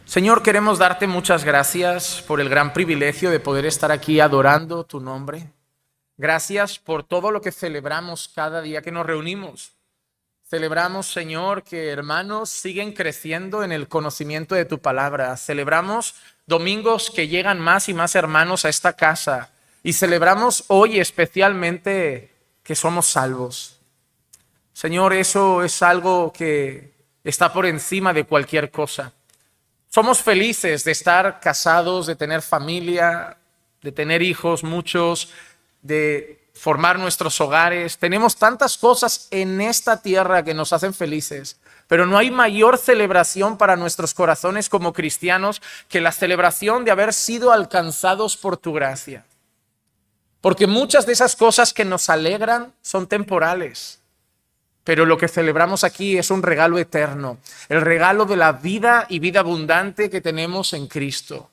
Señor, queremos darte muchas gracias por el gran privilegio de poder estar aquí adorando tu nombre. Gracias por todo lo que celebramos cada día que nos reunimos. Celebramos, Señor, que hermanos siguen creciendo en el conocimiento de tu palabra. Celebramos domingos que llegan más y más hermanos a esta casa. Y celebramos hoy especialmente que somos salvos. Señor, eso es algo que está por encima de cualquier cosa. Somos felices de estar casados, de tener familia, de tener hijos, muchos, de formar nuestros hogares. Tenemos tantas cosas en esta tierra que nos hacen felices, pero no hay mayor celebración para nuestros corazones como cristianos que la celebración de haber sido alcanzados por tu gracia. Porque muchas de esas cosas que nos alegran son temporales. Pero lo que celebramos aquí es un regalo eterno, el regalo de la vida y vida abundante que tenemos en Cristo.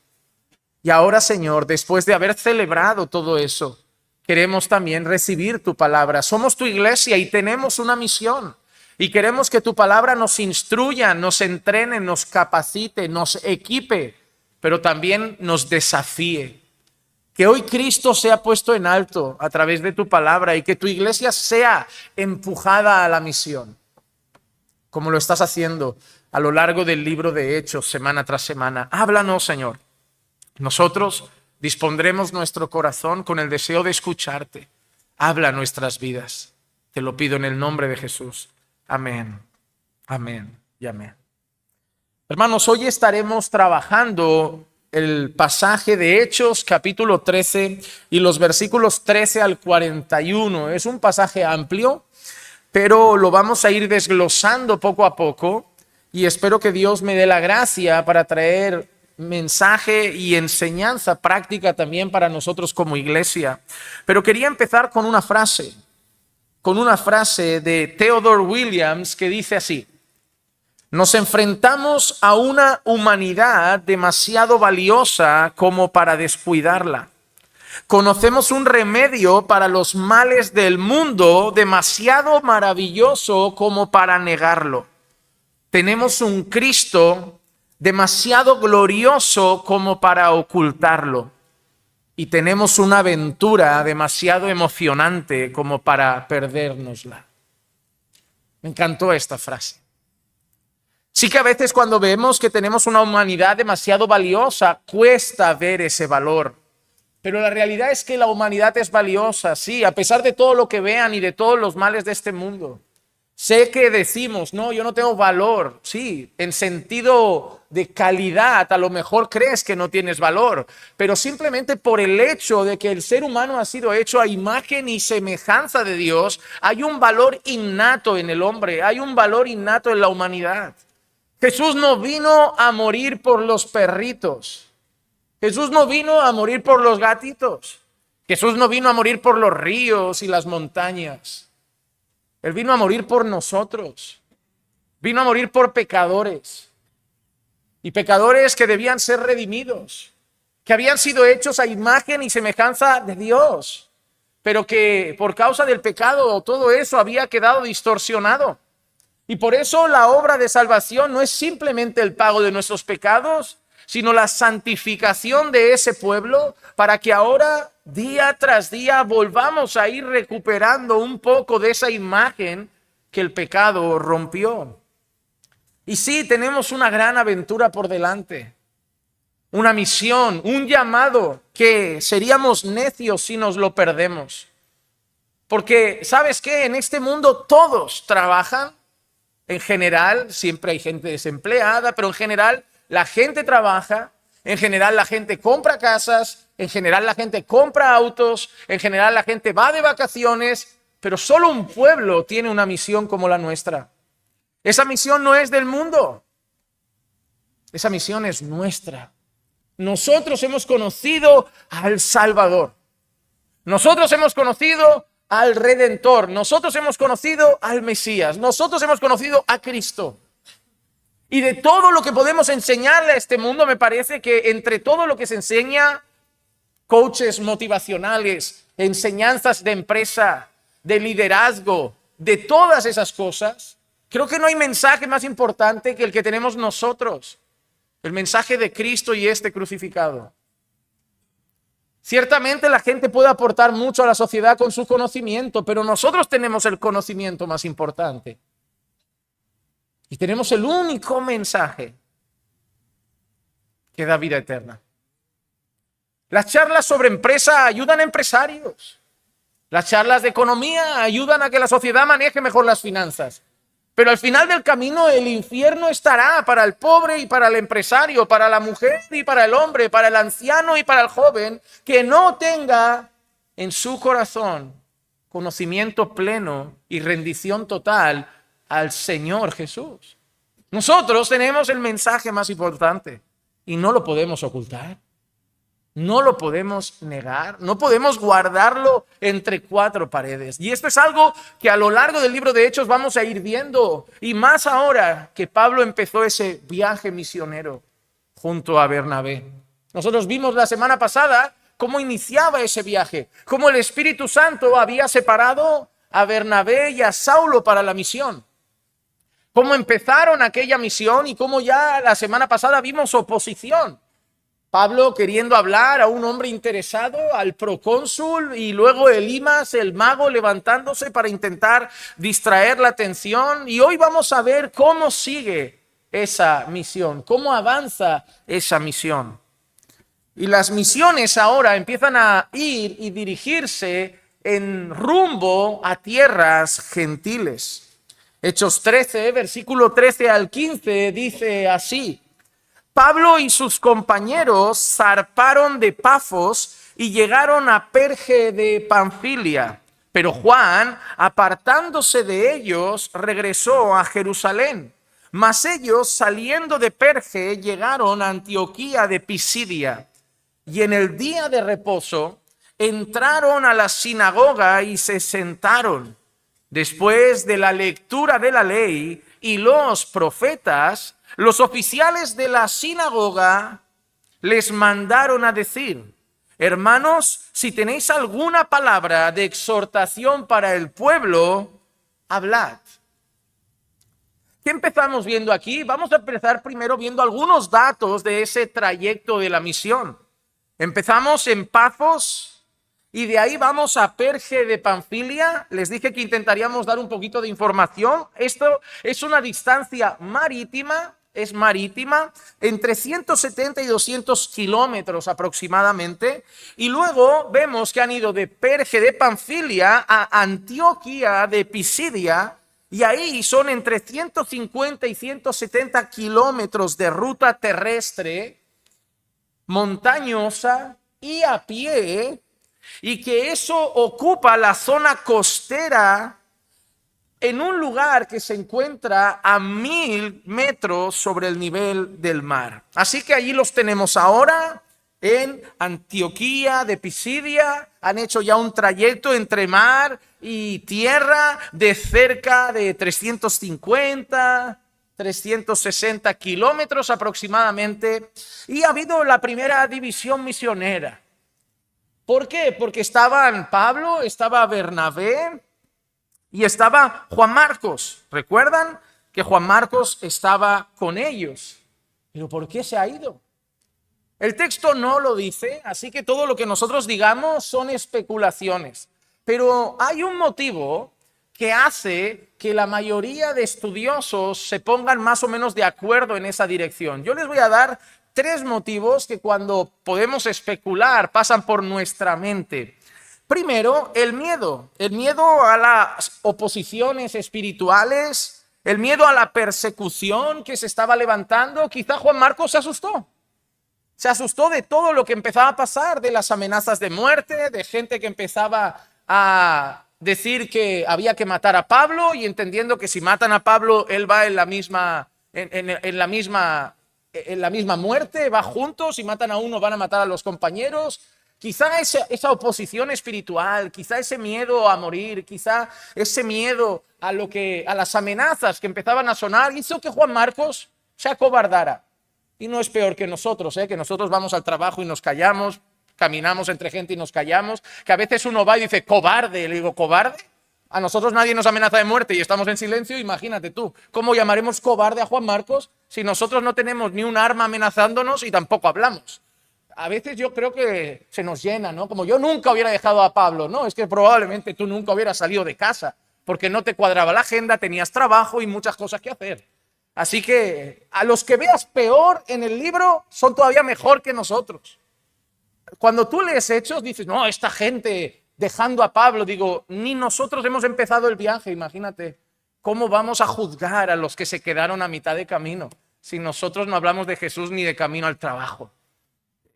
Y ahora, Señor, después de haber celebrado todo eso, queremos también recibir tu palabra. Somos tu iglesia y tenemos una misión. Y queremos que tu palabra nos instruya, nos entrene, nos capacite, nos equipe, pero también nos desafíe. Que hoy Cristo sea puesto en alto a través de tu palabra y que tu iglesia sea empujada a la misión, como lo estás haciendo a lo largo del libro de Hechos, semana tras semana. Háblanos, Señor. Nosotros dispondremos nuestro corazón con el deseo de escucharte. Habla nuestras vidas. Te lo pido en el nombre de Jesús. Amén, amén y amén. Hermanos, hoy estaremos trabajando el pasaje de Hechos, capítulo 13, y los versículos 13 al 41. Es un pasaje amplio, pero lo vamos a ir desglosando poco a poco, y espero que Dios me dé la gracia para traer mensaje y enseñanza práctica también para nosotros como iglesia. Pero quería empezar con una frase de Theodore Williams que dice así: nos enfrentamos a una humanidad demasiado valiosa como para descuidarla. Conocemos un remedio para los males del mundo demasiado maravilloso como para negarlo. Tenemos un Cristo demasiado glorioso como para ocultarlo. Y tenemos una aventura demasiado emocionante como para perdérnosla. Me encantó esta frase. Sí que a veces cuando vemos que tenemos una humanidad demasiado valiosa, cuesta ver ese valor. Pero la realidad es que la humanidad es valiosa, sí, a pesar de todo lo que vean y de todos los males de este mundo. Sé que decimos, no, yo no tengo valor, sí, en sentido de calidad, a lo mejor crees que no tienes valor, pero simplemente por el hecho de que el ser humano ha sido hecho a imagen y semejanza de Dios, hay un valor innato en el hombre, hay un valor innato en la humanidad. Jesús no vino a morir por los perritos. Jesús no vino a morir por los gatitos. Jesús no vino a morir por los ríos y las montañas. Él vino a morir por nosotros. Vino a morir por pecadores. Y pecadores que debían ser redimidos. Que habían sido hechos a imagen y semejanza de Dios. Pero que por causa del pecado todo eso había quedado distorsionado. Y por eso la obra de salvación no es simplemente el pago de nuestros pecados, sino la santificación de ese pueblo para que ahora, día tras día, volvamos a ir recuperando un poco de esa imagen que el pecado rompió. Y sí, tenemos una gran aventura por delante, una misión, un llamado que seríamos necios si nos lo perdemos. Porque, ¿sabes qué? En este mundo todos trabajan. En general, siempre hay gente desempleada, pero en general la gente trabaja, en general la gente compra casas, en general la gente compra autos, en general la gente va de vacaciones, pero solo un pueblo tiene una misión como la nuestra. Esa misión no es del mundo, esa misión es nuestra. Nosotros hemos conocido al Salvador, nosotros hemos conocido al Redentor, nosotros hemos conocido al Mesías, nosotros hemos conocido a Cristo. Y de todo lo que podemos enseñarle a este mundo, me parece que entre todo lo que se enseña, coaches motivacionales, enseñanzas de empresa, de liderazgo, de todas esas cosas, creo que no hay mensaje más importante que el que tenemos nosotros. el mensaje de Cristo y este crucificado. Ciertamente la gente puede aportar mucho a la sociedad con su conocimiento, pero nosotros tenemos el conocimiento más importante. Y tenemos el único mensaje que da vida eterna. Las charlas sobre empresa ayudan a empresarios. Las charlas de economía ayudan a que la sociedad maneje mejor las finanzas. Pero al final del camino el infierno estará para el pobre y para el empresario, para la mujer y para el hombre, para el anciano y para el joven, que no tenga en su corazón conocimiento pleno y rendición total al Señor Jesús. Nosotros tenemos el mensaje más importante y no lo podemos ocultar. No lo podemos negar, no podemos guardarlo entre cuatro paredes. Y esto es algo que a lo largo del libro de Hechos vamos a ir viendo. Y más ahora que Pablo empezó ese viaje misionero junto a Bernabé. Nosotros vimos la semana pasada cómo iniciaba ese viaje, cómo el Espíritu Santo había separado a Bernabé y a Saulo para la misión. Cómo empezaron aquella misión y cómo ya la semana pasada vimos oposición. Pablo queriendo hablar a un hombre interesado, al procónsul, y luego Elimas, el mago, levantándose para intentar distraer la atención. Y hoy vamos a ver cómo sigue esa misión, cómo avanza esa misión. Y las misiones ahora empiezan a ir y dirigirse en rumbo a tierras gentiles. Hechos 13, versículo 13 al 15, dice así: Pablo y sus compañeros zarparon de Pafos y llegaron a Perge de Panfilia. Pero Juan, apartándose de ellos, regresó a Jerusalén. Mas ellos, saliendo de Perge, llegaron a Antioquía de Pisidia. Y en el día de reposo entraron a la sinagoga y se sentaron. Después de la lectura de la ley y los profetas, los oficiales de la sinagoga les mandaron a decir: hermanos, si tenéis alguna palabra de exhortación para el pueblo, hablad. ¿Qué empezamos viendo aquí? Vamos a empezar primero viendo algunos datos de ese trayecto de la misión. Empezamos en Pafos y de ahí vamos a Perge de Panfilia. Les dije que intentaríamos dar un poquito de información. Esto es una distancia marítima. Es marítima, entre 170 y 200 kilómetros aproximadamente. Y luego vemos que han ido de Perge de Panfilia a Antioquía de Pisidia. Y ahí son entre 150 y 170 kilómetros de ruta terrestre, montañosa y a pie. Y que eso ocupa la zona costera en un lugar que se encuentra a 1000 metros sobre el nivel del mar. Así que allí los tenemos ahora en Antioquía de Pisidia. Han hecho ya un trayecto entre mar y tierra de cerca de 350, 360 kilómetros aproximadamente. Y ha habido la primera división misionera. ¿Por qué? Porque estaban Pablo, estaba Bernabé y estaba Juan Marcos. ¿Recuerdan que Juan Marcos estaba con ellos? ¿Pero por qué se ha ido? El texto no lo dice, así que todo lo que nosotros digamos son especulaciones. Pero hay un motivo que hace que la mayoría de estudiosos se pongan más o menos de acuerdo en esa dirección. Yo les voy a dar 3 motivos que cuando podemos especular pasan por nuestra mente. Primero, el miedo a las oposiciones espirituales, el miedo a la persecución que se estaba levantando. Quizá Juan Marcos se asustó de todo lo que empezaba a pasar, de las amenazas de muerte, de gente que empezaba a decir que había que matar a Pablo y entendiendo que si matan a Pablo, él va en la misma muerte, va juntos, si matan a uno van a matar a los compañeros. Quizá esa oposición espiritual, quizá ese miedo a morir, quizá ese miedo a las amenazas que empezaban a sonar hizo que Juan Marcos se acobardara. Y no es peor que nosotros, que nosotros vamos al trabajo y nos callamos, caminamos entre gente y nos callamos, que a veces uno va y dice cobarde, le digo ¿cobarde? A nosotros nadie nos amenaza de muerte y estamos en silencio, imagínate tú. ¿Cómo llamaremos cobarde a Juan Marcos si nosotros no tenemos ni un arma amenazándonos y tampoco hablamos? A veces yo creo que se nos llena, ¿no? Como yo nunca hubiera dejado a Pablo, ¿no? Es que probablemente tú nunca hubieras salido de casa porque no te cuadraba la agenda, tenías trabajo y muchas cosas que hacer. Así que a los que veas peor en el libro son todavía mejor que nosotros. Cuando tú lees Hechos dices, no, esta gente dejando a Pablo, digo, ni nosotros hemos empezado el viaje, imagínate. ¿Cómo vamos a juzgar a los que se quedaron a mitad de camino si nosotros no hablamos de Jesús ni de camino al trabajo?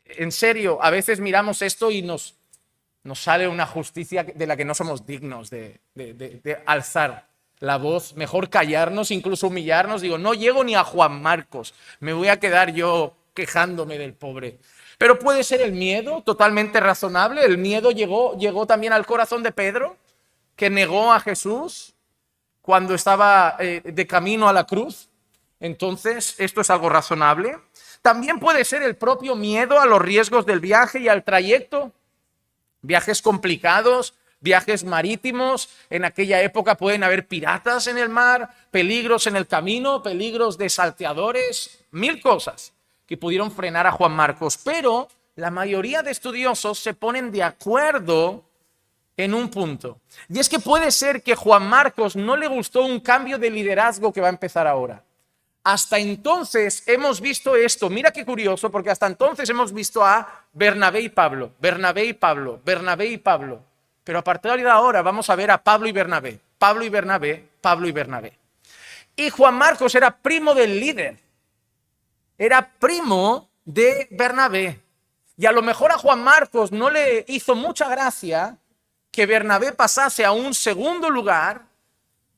En serio, a veces miramos esto y nos sale una justicia de la que no somos dignos de alzar la voz. Mejor callarnos, incluso humillarnos. Digo, no llego ni a Juan Marcos, me voy a quedar yo quejándome del pobre. Pero puede ser el miedo, totalmente razonable. El miedo llegó también al corazón de Pedro, que negó a Jesús cuando estaba de camino a la cruz. Entonces, esto es algo razonable. También puede ser el propio miedo a los riesgos del viaje y al trayecto. Viajes complicados, viajes marítimos. En aquella época pueden haber piratas en el mar, peligros en el camino, peligros de salteadores, mil cosas que pudieron frenar a Juan Marcos. Pero la mayoría de estudiosos se ponen de acuerdo en un punto. Y es que puede ser que Juan Marcos no le gustó un cambio de liderazgo que va a empezar ahora. Hasta entonces hemos visto esto, mira qué curioso, porque hasta entonces hemos visto a Bernabé y Pablo, Bernabé y Pablo, Bernabé y Pablo. Pero a partir de ahora vamos a ver a Pablo y Bernabé, Pablo y Bernabé, Pablo y Bernabé. Y Juan Marcos era primo del líder, era primo de Bernabé. Y a lo mejor a Juan Marcos no le hizo mucha gracia que Bernabé pasase a un segundo lugar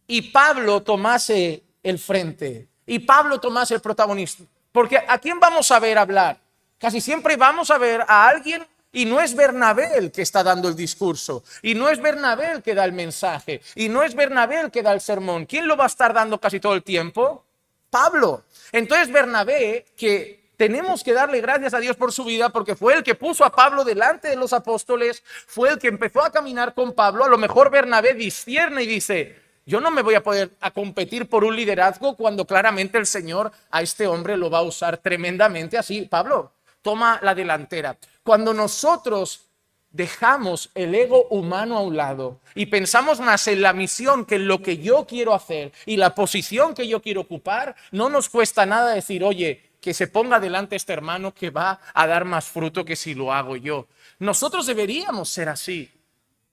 y Pablo tomase el frente. Y Pablo tomase el protagonismo. Porque ¿a quién vamos a ver hablar? Casi siempre vamos a ver a alguien y no es Bernabé el que está dando el discurso. Y no es Bernabé el que da el mensaje. Y no es Bernabé el que da el sermón. ¿Quién lo va a estar dando casi todo el tiempo? Pablo. Entonces Bernabé, que tenemos que darle gracias a Dios por su vida, porque fue el que puso a Pablo delante de los apóstoles, fue el que empezó a caminar con Pablo. A lo mejor Bernabé discierne y dice, yo no me voy a poder a competir por un liderazgo cuando claramente el Señor a este hombre lo va a usar tremendamente así. Pablo, toma la delantera. Cuando nosotros dejamos el ego humano a un lado y pensamos más en la misión que en lo que yo quiero hacer y la posición que yo quiero ocupar, no nos cuesta nada decir, oye, que se ponga delante este hermano que va a dar más fruto que si lo hago yo. Nosotros deberíamos ser así.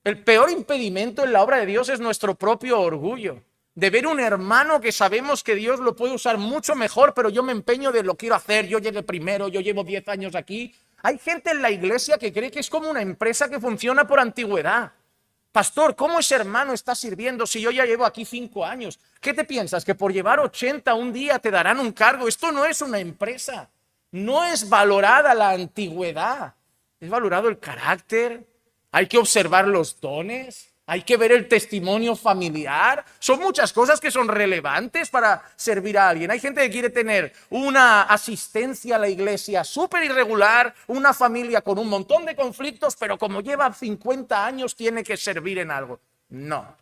El peor impedimento en la obra de Dios es nuestro propio orgullo, de ver un hermano que sabemos que Dios lo puede usar mucho mejor, pero yo me empeño de lo quiero hacer, yo llegué primero, yo llevo 10 años aquí. Hay gente en la iglesia que cree que es como una empresa que funciona por antigüedad. Pastor, ¿cómo ese hermano está sirviendo si yo ya llevo aquí 5 años? ¿Qué te piensas? ¿Que por llevar 80 un día te darán un cargo? Esto no es una empresa. No es valorada la antigüedad. Es valorado el carácter. Hay que observar los dones, hay que ver el testimonio familiar. Son muchas cosas que son relevantes para servir a alguien. Hay gente que quiere tener una asistencia a la iglesia súper irregular, una familia con un montón de conflictos, pero como lleva 50 años tiene que servir en algo. No,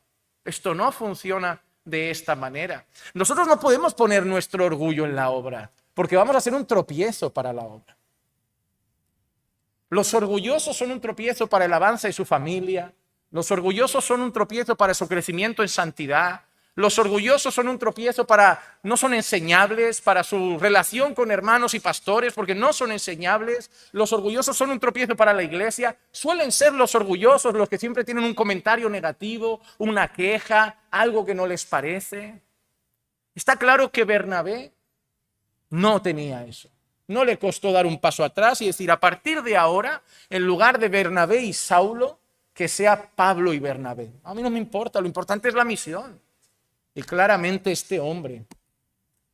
esto no funciona de esta manera. Nosotros no podemos poner nuestro orgullo en la obra, porque vamos a ser un tropiezo para la obra. Los orgullosos son un tropiezo para el avance de su familia. Los orgullosos son un tropiezo para su crecimiento en santidad. Los orgullosos son un tropiezo no son enseñables para su relación con hermanos y pastores, porque no son enseñables. Los orgullosos son un tropiezo para la iglesia. Suelen ser los orgullosos los que siempre tienen un comentario negativo, una queja, algo que no les parece. Está claro que Bernabé no tenía eso. No le costó dar un paso atrás y decir, a partir de ahora, en lugar de Bernabé y Saulo, que sea Pablo y Bernabé. A mí no me importa, lo importante es la misión. Y claramente este hombre,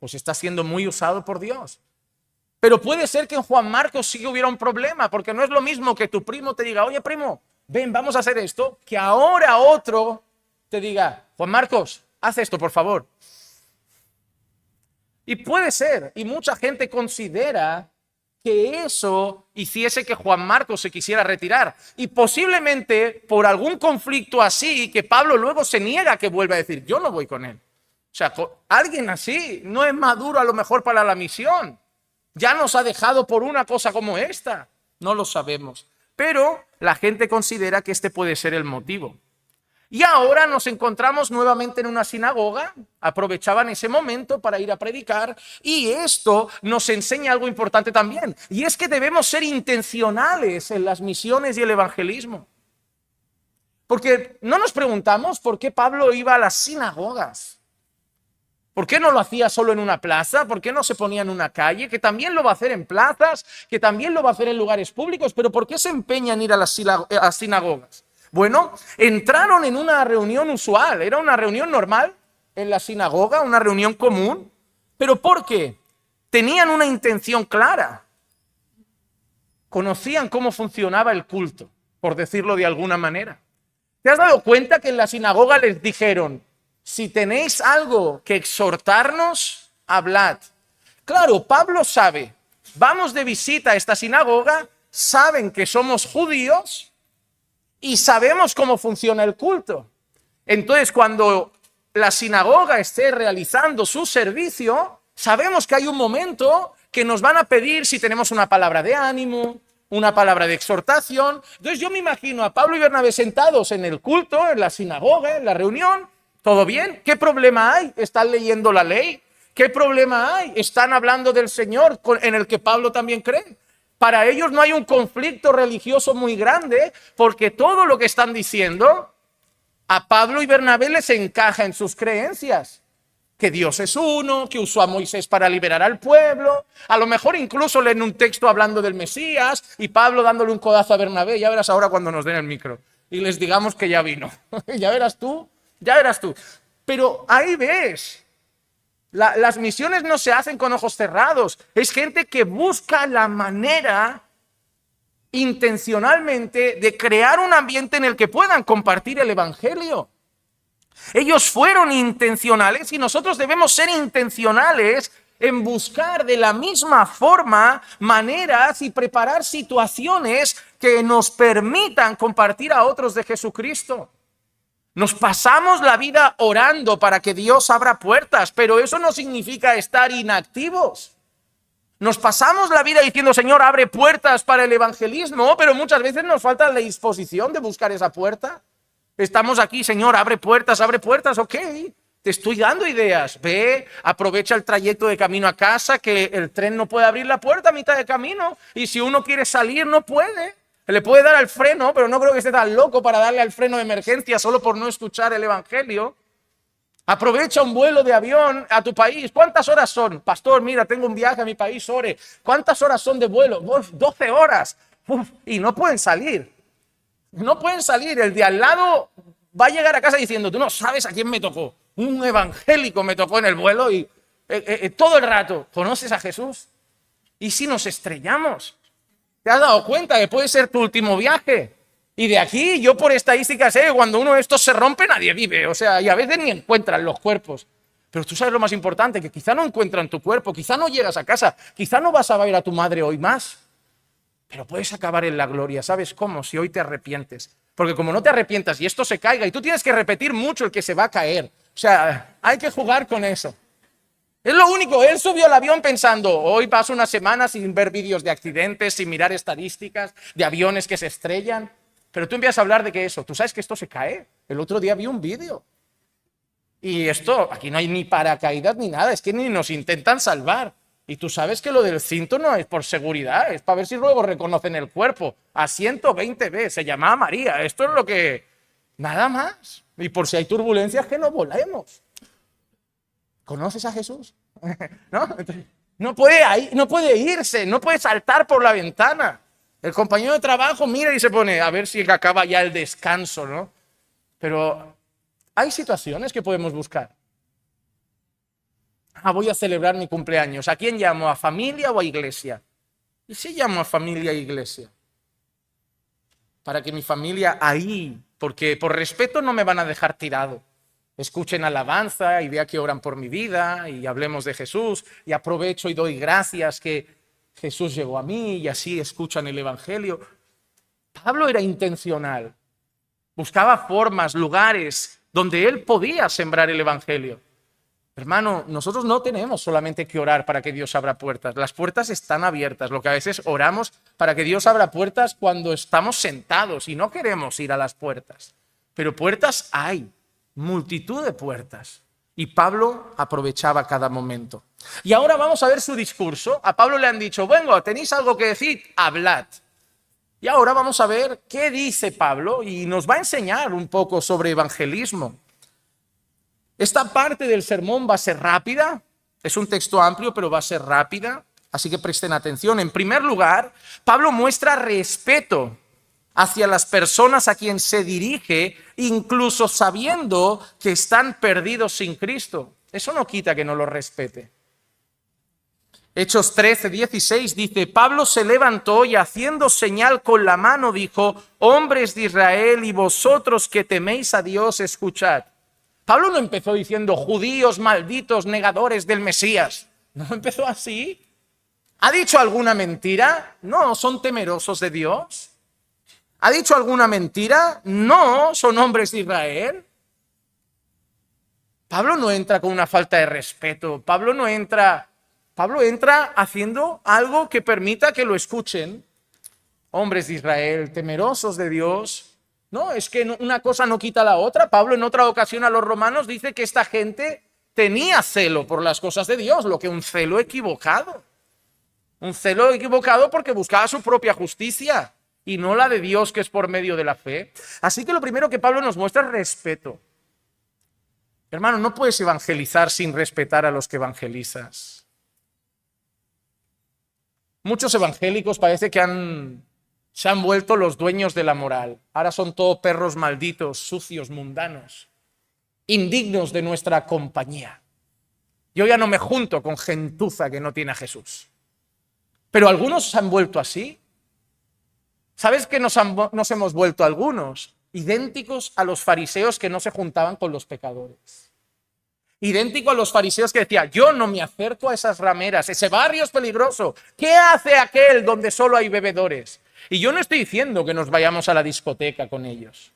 pues está siendo muy usado por Dios. Pero puede ser que en Juan Marcos sí hubiera un problema, porque no es lo mismo que tu primo te diga, oye primo, ven, vamos a hacer esto, que ahora otro te diga, Juan Marcos, haz esto, por favor. Y puede ser, y mucha gente considera que eso hiciese que Juan Marcos se quisiera retirar. Y posiblemente por algún conflicto así, que Pablo luego se niega que vuelva a decir, yo no voy con él. O sea, alguien así no es maduro a lo mejor para la misión. Ya nos ha dejado por una cosa como esta. No lo sabemos. Pero la gente considera que este puede ser el motivo. Y ahora nos encontramos nuevamente en una sinagoga, aprovechaban ese momento para ir a predicar, y esto nos enseña algo importante también, y es que debemos ser intencionales en las misiones y el evangelismo. Porque no nos preguntamos por qué Pablo iba a las sinagogas. ¿Por qué no lo hacía solo en una plaza? ¿Por qué no se ponía en una calle? Que también lo va a hacer en plazas, que también lo va a hacer en lugares públicos, pero ¿por qué se empeña en ir a las sinagogas? Bueno, entraron en una reunión usual, era una reunión normal en la sinagoga, una reunión común, pero ¿por qué? Tenían una intención clara. Conocían cómo funcionaba el culto, por decirlo de alguna manera. ¿Te has dado cuenta que en la sinagoga les dijeron, si tenéis algo que exhortarnos, hablad? Claro, Pablo sabe, vamos de visita a esta sinagoga, saben que somos judíos, y sabemos cómo funciona el culto. Entonces, cuando la sinagoga esté realizando su servicio, sabemos que hay un momento que nos van a pedir si tenemos una palabra de ánimo, una palabra de exhortación. Entonces yo me imagino a Pablo y Bernabé sentados en el culto, en la sinagoga, en la reunión. ¿Todo bien? ¿Qué problema hay? ¿Están leyendo la ley? ¿Qué problema hay? ¿Están hablando del Señor en el que Pablo también cree? Para ellos no hay un conflicto religioso muy grande porque todo lo que están diciendo a Pablo y Bernabé les encaja en sus creencias. Que Dios es uno, que usó a Moisés para liberar al pueblo. A lo mejor incluso leen un texto hablando del Mesías y Pablo dándole un codazo a Bernabé. Ya verás ahora cuando nos den el micro y les digamos que ya vino. Ya verás tú, ya verás tú. Pero ahí ves. Las misiones no se hacen con ojos cerrados. Es gente que busca la manera intencionalmente de crear un ambiente en el que puedan compartir el evangelio. Ellos fueron intencionales y nosotros debemos ser intencionales en buscar de la misma forma maneras y preparar situaciones que nos permitan compartir a otros de Jesucristo. Nos pasamos la vida orando para que Dios abra puertas, pero eso no significa estar inactivos. Nos pasamos la vida diciendo, Señor, abre puertas para el evangelismo, pero muchas veces nos falta la disposición de buscar esa puerta. Estamos aquí, Señor, abre puertas, ok. Te estoy dando ideas. Ve, aprovecha el trayecto de camino a casa, que el tren no puede abrir la puerta a mitad de camino, y si uno quiere salir, no puede. Le puede dar al freno, pero no creo que esté tan loco para darle al freno de emergencia solo por no escuchar el evangelio. Aprovecha un vuelo de avión a tu país. ¿Cuántas horas son? Pastor, mira, tengo un viaje a mi país, ore. ¿Cuántas horas son de vuelo? 12 horas. Y no pueden salir. No pueden salir. El de al lado va a llegar a casa diciendo, tú no sabes a quién me tocó. Un evangélico me tocó en el vuelo y todo el rato. ¿Conoces a Jesús? ¿Y si nos estrellamos? ¿Te has dado cuenta que puede ser tu último viaje? Y de aquí, yo por estadísticas sé que cuando uno de estos se rompe, nadie vive. O sea, y a veces ni encuentran los cuerpos. Pero tú sabes lo más importante, que quizá no encuentran tu cuerpo, quizá no llegas a casa, quizá no vas a ver a tu madre hoy más. Pero puedes acabar en la gloria. ¿Sabes cómo? Si hoy te arrepientes. Porque como no te arrepientas y esto se caiga, y tú tienes que repetir mucho el que se va a caer. O sea, hay que jugar con eso. Es lo único, él subió al avión pensando, hoy paso una semana sin ver vídeos de accidentes, sin mirar estadísticas de aviones que se estrellan. Pero tú empiezas a hablar de que eso, tú sabes que esto se cae. El otro día vi un vídeo. Y esto, aquí no hay ni paracaídas ni nada, es que ni nos intentan salvar. Y tú sabes que lo del cinto no es por seguridad, es para ver si luego reconocen el cuerpo. A 120 se llamaba María, esto es lo que... Nada más. Y por si hay turbulencias, que no volemos. ¿Conoces a Jesús? ¿No? No puede irse, no puede saltar por la ventana. El compañero de trabajo mira y se pone a ver si acaba ya el descanso, ¿no? Pero hay situaciones que podemos buscar. Voy a celebrar mi cumpleaños. ¿A quién llamo? ¿A familia o a iglesia? ¿Y si llamo a familia e iglesia? Para que mi familia ahí, porque por respeto no me van a dejar tirado. Escuchen alabanza y vea que oran por mi vida y hablemos de Jesús y aprovecho y doy gracias que Jesús llegó a mí y así escuchan el Evangelio. Pablo era intencional. Buscaba formas, lugares donde él podía sembrar el Evangelio. Hermano, nosotros no tenemos solamente que orar para que Dios abra puertas. Las puertas están abiertas. Lo que a veces oramos para que Dios abra puertas cuando estamos sentados y no queremos ir a las puertas. Pero puertas hay, multitud de puertas. Y Pablo aprovechaba cada momento. Y ahora vamos a ver su discurso. A Pablo le han dicho, bueno, ¿tenéis algo que decir? Hablad. Y ahora vamos a ver qué dice Pablo y nos va a enseñar un poco sobre evangelismo. Esta parte del sermón va a ser rápida, es un texto amplio, pero va a ser rápida, así que presten atención. En primer lugar, Pablo muestra respeto hacia las personas a quien se dirige, incluso sabiendo que están perdidos sin Cristo. Eso no quita que no los respete. Hechos 13:16 dice, Pablo se levantó y haciendo señal con la mano dijo, hombres de Israel y vosotros que teméis a Dios, escuchad. Pablo no empezó diciendo judíos malditos, negadores del Mesías. No empezó así. ¿Ha dicho alguna mentira? No, son temerosos de Dios. ¿Ha dicho alguna mentira? No, son hombres de Israel. Pablo no entra con una falta de respeto. Pablo entra haciendo algo que permita que lo escuchen. Hombres de Israel, temerosos de Dios. No, es que una cosa no quita la otra. Pablo en otra ocasión a los romanos dice que esta gente tenía celo por las cosas de Dios, lo que un celo equivocado. Un celo equivocado porque buscaba su propia justicia y no la de Dios, que es por medio de la fe. Así que lo primero que Pablo nos muestra es respeto. Hermano, no puedes evangelizar sin respetar a los que evangelizas. Muchos evangélicos parece que se han vuelto los dueños de la moral. Ahora son todos perros malditos, sucios, mundanos, indignos de nuestra compañía. Yo ya no me junto con gentuza que no tiene a Jesús. Pero algunos se han vuelto así. ¿Sabes qué nos hemos vuelto algunos? Idénticos a los fariseos que no se juntaban con los pecadores. Idéntico a los fariseos que decían, yo no me acerco a esas rameras, ese barrio es peligroso. ¿Qué hace aquel donde solo hay bebedores? Y yo no estoy diciendo que nos vayamos a la discoteca con ellos.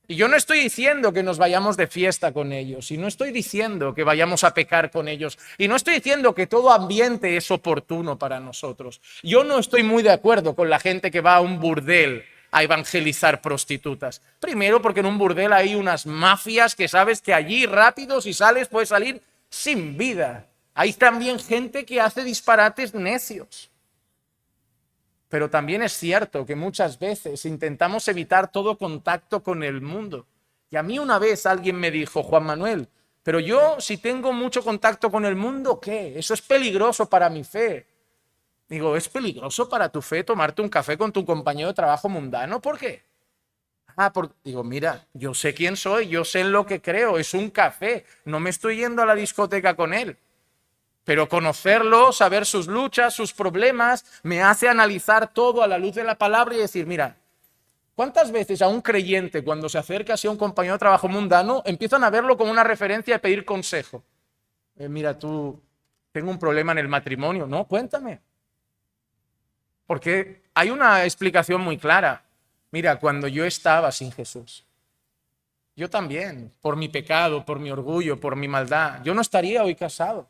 Y yo no estoy diciendo que nos vayamos de fiesta con ellos. Y no estoy diciendo que vayamos a pecar con ellos. Y no estoy diciendo que todo ambiente es oportuno para nosotros. Yo no estoy muy de acuerdo con la gente que va a un burdel a evangelizar prostitutas. Primero, porque en un burdel hay unas mafias que sabes que allí rápido, si sales, puedes salir sin vida. Hay también gente que hace disparates necios. Pero también es cierto que muchas veces intentamos evitar todo contacto con el mundo. Y a mí una vez alguien me dijo, Juan Manuel, pero yo si tengo mucho contacto con el mundo, ¿qué? Eso es peligroso para mi fe. Digo, ¿es peligroso para tu fe tomarte un café con tu compañero de trabajo mundano? ¿Por qué? Digo, mira, yo sé quién soy, yo sé en lo que creo, es un café, no me estoy yendo a la discoteca con él. Pero conocerlo, saber sus luchas, sus problemas, me hace analizar todo a la luz de la palabra y decir, mira, ¿cuántas veces a un creyente cuando se acerca a un compañero de trabajo mundano empiezan a verlo como una referencia y pedir consejo? Mira, tengo un problema en el matrimonio. No, cuéntame. Porque hay una explicación muy clara. Mira, cuando yo estaba sin Jesús, yo también, por mi pecado, por mi orgullo, por mi maldad, yo no estaría hoy casado.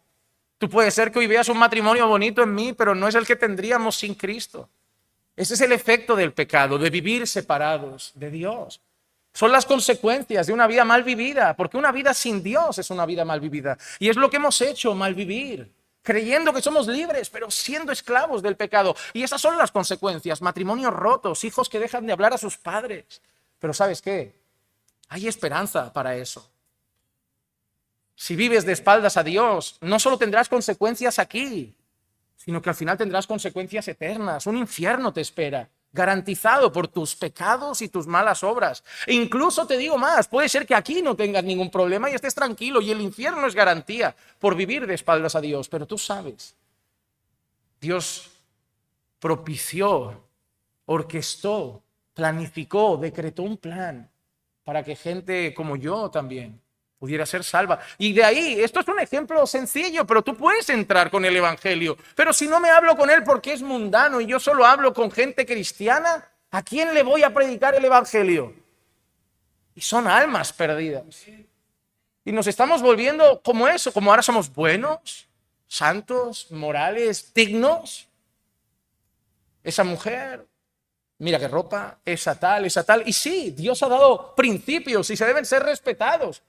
Tú puede ser que hoy veas un matrimonio bonito en mí, pero no es el que tendríamos sin Cristo. Ese es el efecto del pecado, de vivir separados de Dios. Son las consecuencias de una vida mal vivida, porque una vida sin Dios es una vida mal vivida. Y es lo que hemos hecho, mal vivir, creyendo que somos libres, pero siendo esclavos del pecado. Y esas son las consecuencias, matrimonios rotos, hijos que dejan de hablar a sus padres. Pero ¿sabes qué? Hay esperanza para eso. Si vives de espaldas a Dios, no solo tendrás consecuencias aquí, sino que al final tendrás consecuencias eternas. Un infierno te espera, garantizado por tus pecados y tus malas obras. E incluso te digo más, puede ser que aquí no tengas ningún problema y estés tranquilo, y el infierno es garantía por vivir de espaldas a Dios. Pero tú sabes, Dios propició, orquestó, planificó, decretó un plan para que gente como yo también pudiera ser salva. Y de ahí, esto es un ejemplo sencillo, pero tú puedes entrar con el evangelio. Pero si no me hablo con él porque es mundano y yo solo hablo con gente cristiana, ¿a quién le voy a predicar el evangelio? Y son almas perdidas. Y nos estamos volviendo como eso, como ahora somos buenos, santos, morales, dignos. Esa mujer, mira qué ropa, esa tal. Y sí, Dios ha dado principios y se deben ser respetados.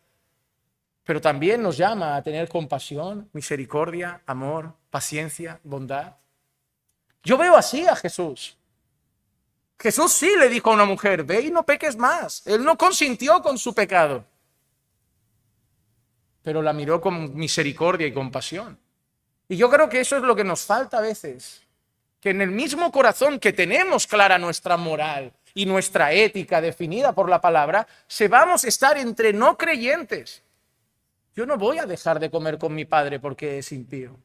Pero también nos llama a tener compasión, misericordia, amor, paciencia, bondad. Yo veo así a Jesús. Jesús sí le dijo a una mujer, ve y no peques más. Él no consintió con su pecado, pero la miró con misericordia y compasión. Y yo creo que eso es lo que nos falta a veces, que en el mismo corazón que tenemos clara nuestra moral y nuestra ética definida por la palabra, sepamos estar entre no creyentes. Yo no voy a dejar de comer con mi padre porque es impío.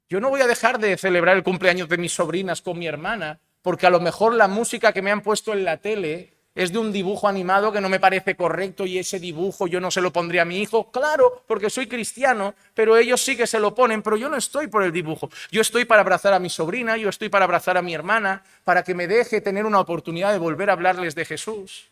Yo no voy a dejar de celebrar el cumpleaños de mis sobrinas con mi hermana porque a lo mejor la música que me han puesto en la tele es de un dibujo animado que no me parece correcto y ese dibujo yo no se lo pondría a mi hijo. Claro, porque soy cristiano, pero ellos sí que se lo ponen, pero yo no estoy por el dibujo. Yo estoy para abrazar a mi sobrina, yo estoy para abrazar a mi hermana, para que me deje tener una oportunidad de volver a hablarles de Jesús.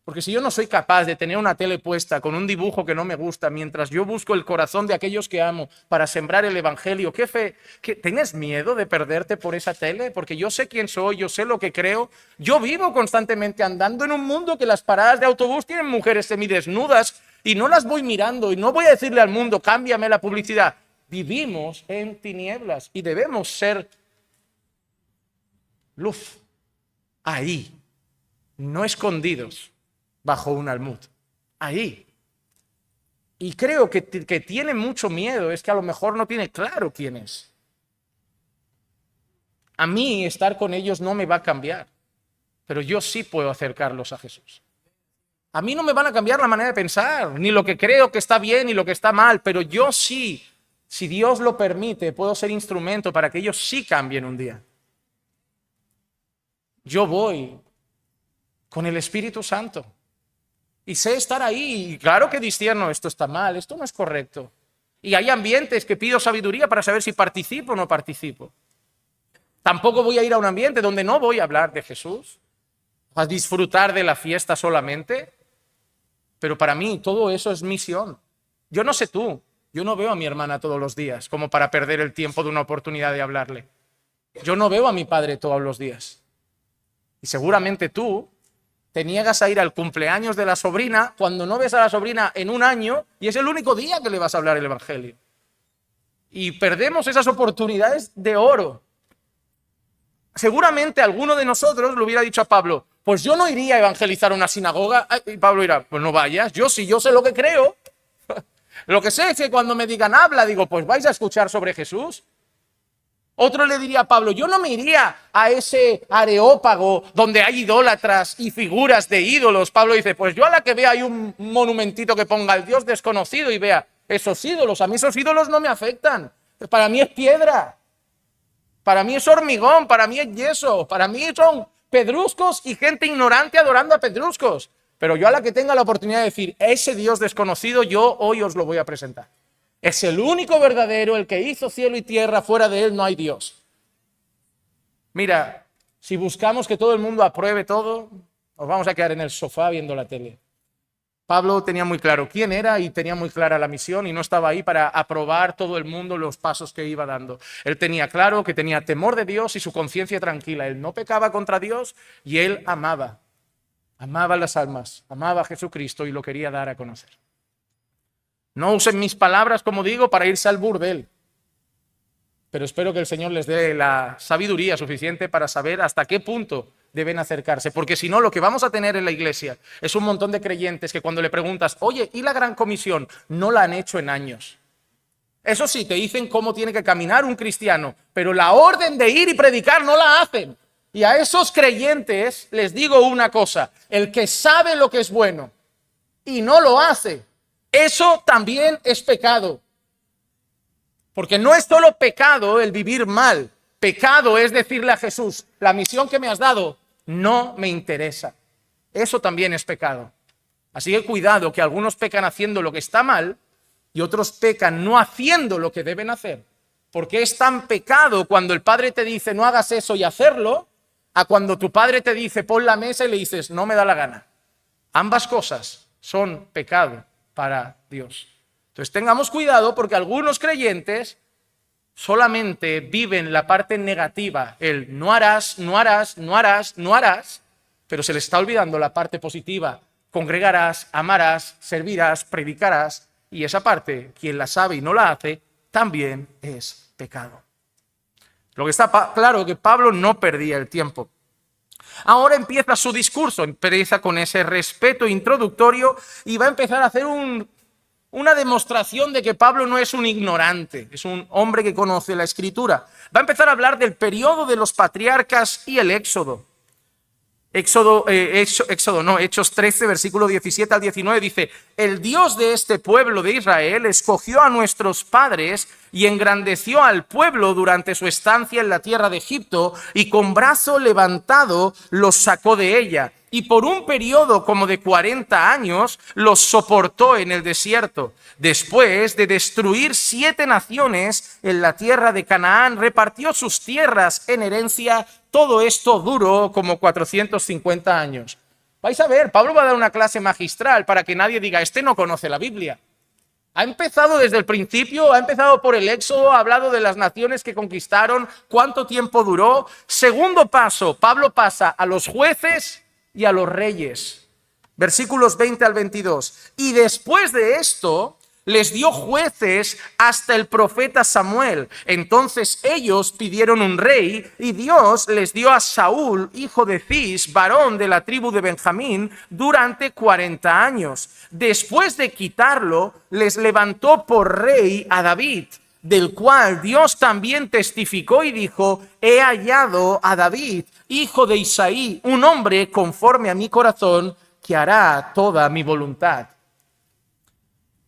Porque si yo no soy capaz de tener una tele puesta con un dibujo que no me gusta, mientras yo busco el corazón de aquellos que amo para sembrar el evangelio, ¿qué fe? ¿Tienes miedo de perderte por esa tele? Porque yo sé quién soy, yo sé lo que creo. Yo vivo constantemente andando en un mundo que las paradas de autobús tienen mujeres semidesnudas y no las voy mirando y no voy a decirle al mundo, cámbiame la publicidad. Vivimos en tinieblas y debemos ser luz ahí, no escondidos bajo un almud, ahí. Y creo que tiene mucho miedo, es que a lo mejor no tiene claro quién es. A mí estar con ellos no me va a cambiar, pero yo sí puedo acercarlos a Jesús. A mí no me van a cambiar la manera de pensar, ni lo que creo que está bien, ni lo que está mal, pero yo sí, si Dios lo permite, puedo ser instrumento para que ellos sí cambien un día. Yo voy con el Espíritu Santo. Y sé estar ahí, y claro que discierno, esto está mal, esto no es correcto. Y hay ambientes que pido sabiduría para saber si participo o no participo. Tampoco voy a ir a un ambiente donde no voy a hablar de Jesús, a disfrutar de la fiesta solamente. Pero para mí todo eso es misión. Yo no sé tú, yo no veo a mi hermana todos los días como para perder el tiempo de una oportunidad de hablarle. Yo no veo a mi padre todos los días. Y seguramente tú te niegas a ir al cumpleaños de la sobrina cuando no ves a la sobrina en un año y es el único día que le vas a hablar el evangelio. Y perdemos esas oportunidades de oro. Seguramente alguno de nosotros le hubiera dicho a Pablo, pues yo no iría a evangelizar una sinagoga. Y Pablo dirá, pues no vayas, yo sé lo que creo. Lo que sé es que cuando me digan habla, digo, pues vais a escuchar sobre Jesús. Otro le diría a Pablo, yo no me iría a ese Areópago donde hay idólatras y figuras de ídolos. Pablo dice, pues yo a la que vea hay un monumentito que ponga el Dios desconocido y vea esos ídolos. A mí esos ídolos no me afectan. Para mí es piedra. Para mí es hormigón, para mí es yeso. Para mí son pedruscos y gente ignorante adorando a pedruscos. Pero yo a la que tenga la oportunidad de decir, ese Dios desconocido, yo hoy os lo voy a presentar. Es el único verdadero, el que hizo cielo y tierra, fuera de él no hay Dios. Mira, si buscamos que todo el mundo apruebe todo, nos vamos a quedar en el sofá viendo la tele. Pablo tenía muy claro quién era y tenía muy clara la misión y no estaba ahí para aprobar todo el mundo los pasos que iba dando. Él tenía claro que tenía temor de Dios y su conciencia tranquila. Él no pecaba contra Dios y él amaba las almas, amaba a Jesucristo y lo quería dar a conocer. No usen mis palabras, como digo, para irse al burdel. Pero espero que el Señor les dé la sabiduría suficiente para saber hasta qué punto deben acercarse. Porque si no, lo que vamos a tener en la iglesia es un montón de creyentes que cuando le preguntas, oye, ¿y la gran comisión? No la han hecho en años. Eso sí, te dicen cómo tiene que caminar un cristiano, pero la orden de ir y predicar no la hacen. Y a esos creyentes les digo una cosa, el que sabe lo que es bueno y no lo hace, eso también es pecado. Porque no es solo pecado el vivir mal. Pecado es decirle a Jesús, la misión que me has dado no me interesa. Eso también es pecado. Así que cuidado, que algunos pecan haciendo lo que está mal y otros pecan no haciendo lo que deben hacer. Porque es tan pecado cuando el padre te dice no hagas eso y hacerlo, a cuando tu padre te dice pon la mesa y le dices no me da la gana. Ambas cosas son pecado para Dios. Entonces tengamos cuidado porque algunos creyentes solamente viven la parte negativa, el no harás, no harás, no harás, no harás, pero se les está olvidando la parte positiva. Congregarás, amarás, servirás, predicarás, y esa parte, quien la sabe y no la hace, también es pecado. Lo que está claro es que Pablo no perdía el tiempo. Ahora empieza su discurso, empieza con ese respeto introductorio y va a empezar a hacer una demostración de que Pablo no es un ignorante, es un hombre que conoce la Escritura. Va a empezar a hablar del periodo de los patriarcas y el Éxodo. Hechos 13, versículo 17 al 19 dice: el Dios de este pueblo de Israel escogió a nuestros padres y engrandeció al pueblo durante su estancia en la tierra de Egipto y con brazo levantado los sacó de ella. Y por un periodo como de 40 años los soportó en el desierto. Después de destruir 7 naciones en la tierra de Canaán, repartió sus tierras en herencia. Todo esto duró como 450 años. Vais a ver, Pablo va a dar una clase magistral para que nadie diga, este no conoce la Biblia. Ha empezado desde el principio, ha empezado por el Éxodo, ha hablado de las naciones que conquistaron, cuánto tiempo duró. Segundo paso, Pablo pasa a los jueces y a los reyes. Versículos 20 al 22. Y después de esto les dio jueces hasta el profeta Samuel. Entonces ellos pidieron un rey y Dios les dio a Saúl, hijo de Cis, varón de la tribu de Benjamín, durante 40 años. Después de quitarlo, les levantó por rey a David, del cual Dios también testificó y dijo: he hallado a David, hijo de Isaí, un hombre conforme a mi corazón, que hará toda mi voluntad.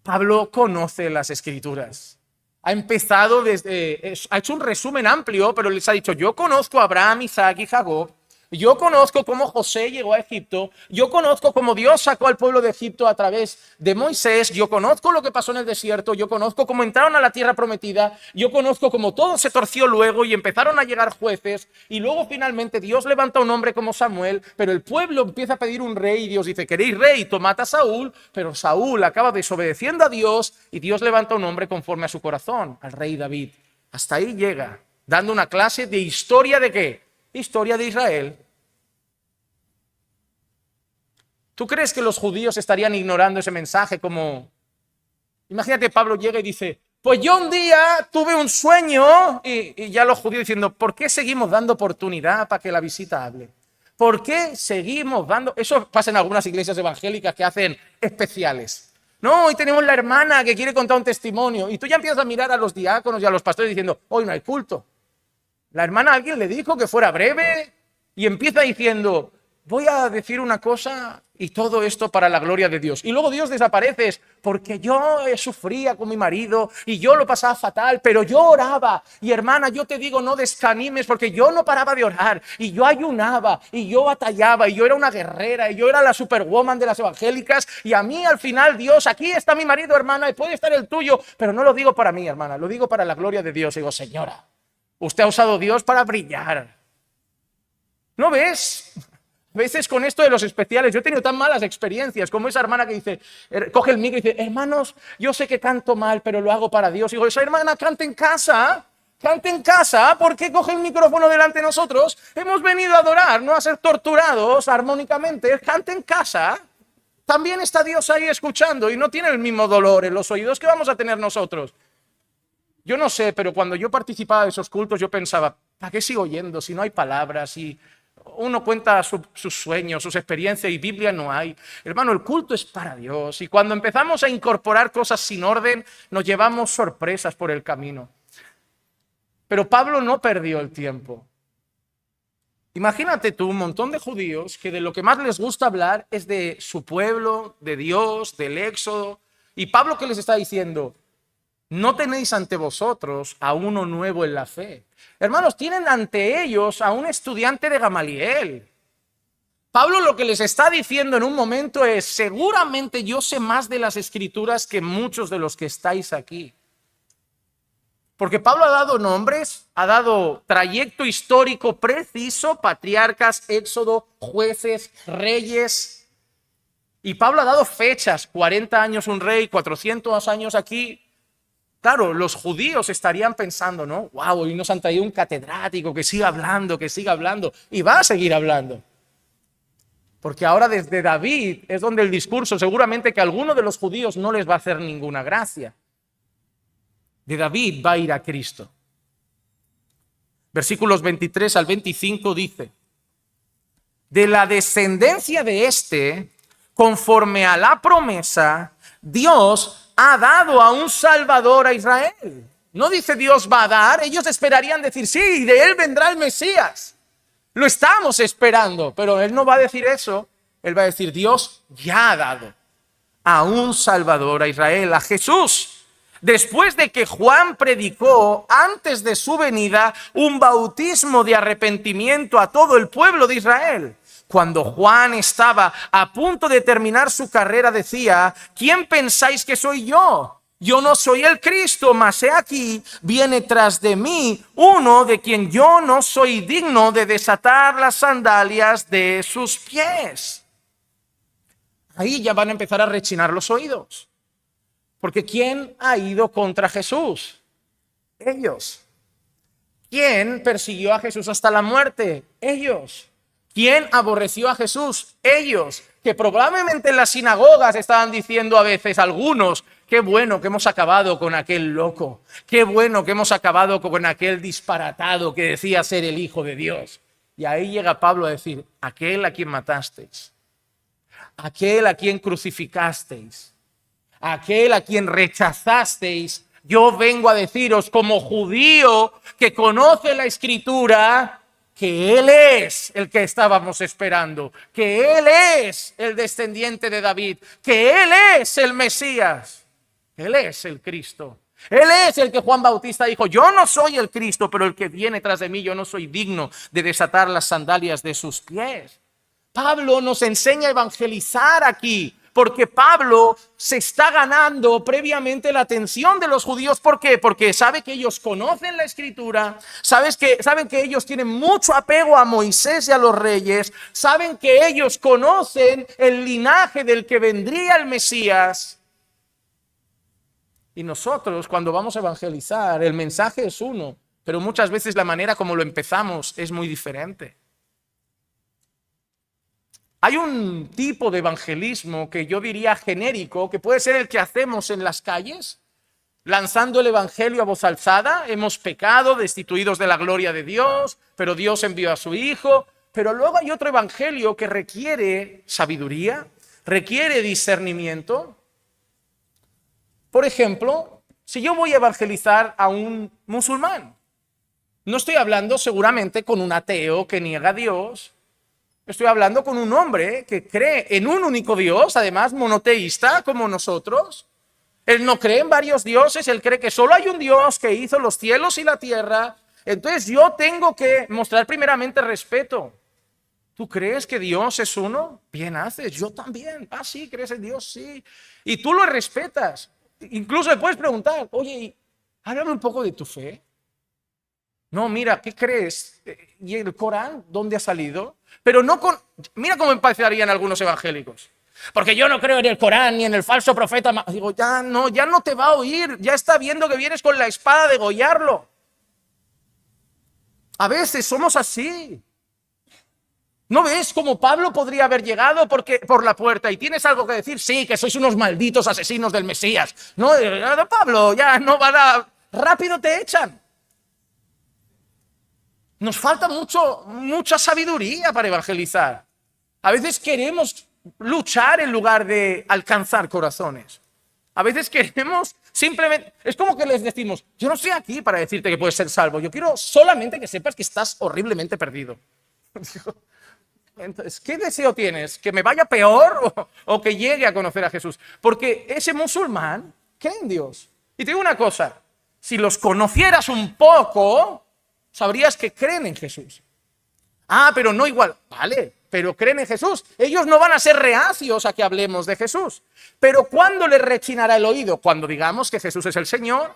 Pablo conoce las Escrituras. Ha empezado ha hecho un resumen amplio, pero les ha dicho: yo conozco a Abraham, Isaac y Jacob. Yo conozco cómo José llegó a Egipto. Yo conozco cómo Dios sacó al pueblo de Egipto a través de Moisés. Yo conozco lo que pasó en el desierto. Yo conozco cómo entraron a la tierra prometida. Yo conozco cómo todo se torció luego y empezaron a llegar jueces. Y luego finalmente Dios levanta un hombre como Samuel. Pero el pueblo empieza a pedir un rey y Dios dice: ¿queréis rey? Tomad a Saúl. Pero Saúl acaba desobedeciendo a Dios y Dios levanta un hombre conforme a su corazón, al rey David. Hasta ahí llega, dando una clase de historia de ¿qué? Historia de Israel. ¿Tú crees que los judíos estarían ignorando ese mensaje como... Imagínate, Pablo llega y dice: pues yo un día tuve un sueño, y ya los judíos diciendo: ¿por qué seguimos dando oportunidad para que la visita hable? ¿Por qué seguimos dando...? Eso pasa en algunas iglesias evangélicas que hacen especiales. No, hoy tenemos la hermana que quiere contar un testimonio y tú ya empiezas a mirar a los diáconos y a los pastores diciendo: hoy no hay culto. La hermana a alguien le dijo que fuera breve y empieza diciendo: voy a decir una cosa y todo esto para la gloria de Dios. Y luego Dios desaparece porque yo sufría con mi marido y yo lo pasaba fatal, pero yo oraba. Y hermana, yo te digo, no desanimes porque yo no paraba de orar y yo ayunaba y yo batallaba y yo era una guerrera y yo era la superwoman de las evangélicas y a mí al final Dios, aquí está mi marido, hermana, y puede estar el tuyo, pero no lo digo para mí, hermana, lo digo para la gloria de Dios. Y digo: señora, usted ha usado a Dios para brillar. ¿No ves? A veces con esto de los especiales, yo he tenido tan malas experiencias como esa hermana que dice, coge el micro y dice: hermanos, yo sé que canto mal, pero lo hago para Dios. Y digo: esa hermana canta en casa, ¿por qué coge el micrófono delante de nosotros? Hemos venido a adorar, no a ser torturados armónicamente, cante en casa. También está Dios ahí escuchando y no tiene el mismo dolor en los oídos que vamos a tener nosotros. Yo no sé, pero cuando yo participaba de esos cultos yo pensaba: ¿para qué sigo yendo si no hay palabras? Y uno cuenta sus sueños, sus experiencias y Biblia no hay. Hermano, el culto es para Dios y cuando empezamos a incorporar cosas sin orden nos llevamos sorpresas por el camino. Pero Pablo no perdió el tiempo. Imagínate tú un montón de judíos que de lo que más les gusta hablar es de su pueblo, de Dios, del Éxodo. Y Pablo, ¿qué les está diciendo? No tenéis ante vosotros a uno nuevo en la fe. Hermanos, tienen ante ellos a un estudiante de Gamaliel. Pablo lo que les está diciendo en un momento es, seguramente yo sé más de las Escrituras que muchos de los que estáis aquí. Porque Pablo ha dado nombres, ha dado trayecto histórico preciso, patriarcas, Éxodo, jueces, reyes. Y Pablo ha dado fechas, 40 años un rey, 400 años aquí. Claro, los judíos estarían pensando, ¿no? Wow, hoy nos han traído un catedrático que siga hablando, y va a seguir hablando. Porque ahora desde David es donde el discurso, seguramente que a alguno de los judíos no les va a hacer ninguna gracia. De David va a ir a Cristo. Versículos 23 al 25 dice, de la descendencia de este, conforme a la promesa, Dios ha dado a un Salvador a Israel. No dice Dios va a dar, ellos esperarían decir, sí, de él vendrá el Mesías. Lo estamos esperando, pero él no va a decir eso. Él va a decir, Dios ya ha dado a un Salvador a Israel, a Jesús. Después de que Juan predicó antes de su venida un bautismo de arrepentimiento a todo el pueblo de Israel. Cuando Juan estaba a punto de terminar su carrera decía, ¿quién pensáis que soy yo? Yo no soy el Cristo, mas he aquí, viene tras de mí uno de quien yo no soy digno de desatar las sandalias de sus pies. Ahí ya van a empezar a rechinar los oídos. Porque ¿quién ha ido contra Jesús? Ellos. ¿Quién persiguió a Jesús hasta la muerte? Ellos. ¿Quién aborreció a Jesús? Ellos. Que probablemente en las sinagogas estaban diciendo a veces algunos, qué bueno que hemos acabado con aquel loco, qué bueno que hemos acabado con aquel disparatado que decía ser el Hijo de Dios. Y ahí llega Pablo a decir, aquel a quien matasteis, aquel a quien crucificasteis, aquel a quien rechazasteis, yo vengo a deciros como judío que conoce la Escritura, que Él es el que estábamos esperando, que Él es el descendiente de David, que Él es el Mesías, Él es el Cristo. Él es el que Juan Bautista dijo, yo no soy el Cristo, pero el que viene tras de mí, yo no soy digno de desatar las sandalias de sus pies. Pablo nos enseña a evangelizar aquí, porque Pablo se está ganando previamente la atención de los judíos. ¿Por qué? Porque sabe que ellos conocen la Escritura, saben que ellos tienen mucho apego a Moisés y a los reyes, saben que ellos conocen el linaje del que vendría el Mesías. Y nosotros, cuando vamos a evangelizar, el mensaje es uno, pero muchas veces la manera como lo empezamos es muy diferente. Hay un tipo de evangelismo que yo diría genérico, que puede ser el que hacemos en las calles, lanzando el evangelio a voz alzada. Hemos pecado, destituidos de la gloria de Dios, pero Dios envió a su Hijo. Pero luego hay otro evangelio que requiere sabiduría, requiere discernimiento. Por ejemplo, si yo voy a evangelizar a un musulmán, no estoy hablando seguramente con un ateo que niega a Dios. Estoy hablando con un hombre que cree en un único Dios, además monoteísta como nosotros. Él no cree en varios dioses, él cree que solo hay un Dios que hizo los cielos y la tierra. Entonces yo tengo que mostrar primeramente respeto. ¿Tú crees que Dios es uno? Bien haces, yo también. Ah, sí, ¿crees en Dios? Sí. Y tú lo respetas. Incluso le puedes preguntar, oye, háblame un poco de tu fe. No, mira, ¿qué crees? ¿Y el Corán dónde ha salido? Pero no con... Mira cómo empezarían algunos evangélicos. Porque yo no creo en el Corán ni en el falso profeta. Digo, ya no te va a oír. Ya está viendo que vienes con la espada a degollarlo. A veces somos así. ¿No ves cómo Pablo podría haber llegado por la puerta y tienes algo que decir? Sí, que sois unos malditos asesinos del Mesías. No, Pablo, ya no van a... Rápido te echan. Nos falta mucha sabiduría para evangelizar. A veces queremos luchar en lugar de alcanzar corazones. A veces queremos simplemente... Es como que les decimos, yo no estoy aquí para decirte que puedes ser salvo. Yo quiero solamente que sepas que estás horriblemente perdido. Entonces, ¿qué deseo tienes? ¿Que me vaya peor o que llegue a conocer a Jesús? Porque ese musulmán cree en Dios. Y te digo una cosa, si los conocieras un poco... sabrías que creen en Jesús. Ah, pero no igual. Vale, pero creen en Jesús. Ellos no van a ser reacios a que hablemos de Jesús. Pero ¿cuándo les rechinará el oído? Cuando digamos que Jesús es el Señor,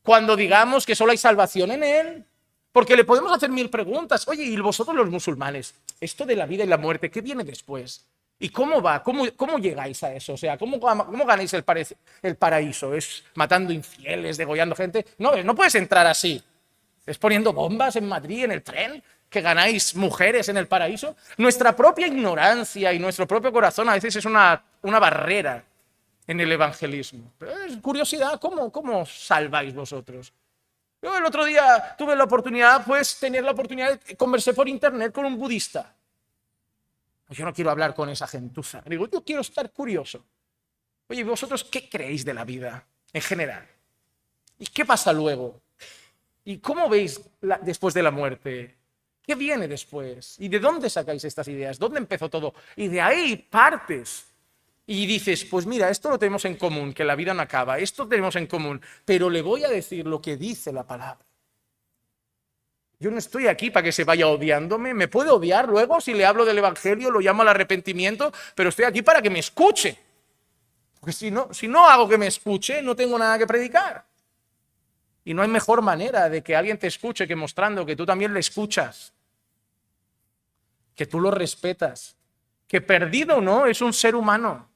cuando digamos que solo hay salvación en Él. Porque le podemos hacer 1000 preguntas. Oye, ¿y vosotros los musulmanes? Esto de la vida y la muerte, ¿qué viene después? ¿Y cómo va? ¿Cómo llegáis a eso? O sea, ¿cómo ganáis el paraíso? ¿Es matando infieles, degollando gente? No puedes entrar así. ¿Es poniendo bombas en Madrid, en el tren? ¿Que ganáis mujeres en el paraíso? Nuestra propia ignorancia y nuestro propio corazón a veces es una barrera en el evangelismo. Pero es curiosidad, ¿cómo salváis vosotros? Yo el otro día tuve la oportunidad, conversé por internet con un budista. Yo no quiero hablar con esa gentuza. Digo, yo quiero estar curioso. Oye, ¿vosotros qué creéis de la vida en general? ¿Y qué pasa luego? ¿Y cómo veis después de la muerte? ¿Qué viene después? ¿Y de dónde sacáis estas ideas? ¿Dónde empezó todo? Y de ahí partes. Y dices, pues mira, esto lo tenemos en común, que la vida no acaba, esto tenemos en común, pero le voy a decir lo que dice la palabra. Yo no estoy aquí para que se vaya odiándome, me puede odiar luego si le hablo del evangelio, lo llamo al arrepentimiento, pero estoy aquí para que me escuche. Porque si no hago que me escuche, no tengo nada que predicar. Y no hay mejor manera de que alguien te escuche que mostrando que tú también le escuchas, que tú lo respetas, que perdido o no es un ser humano,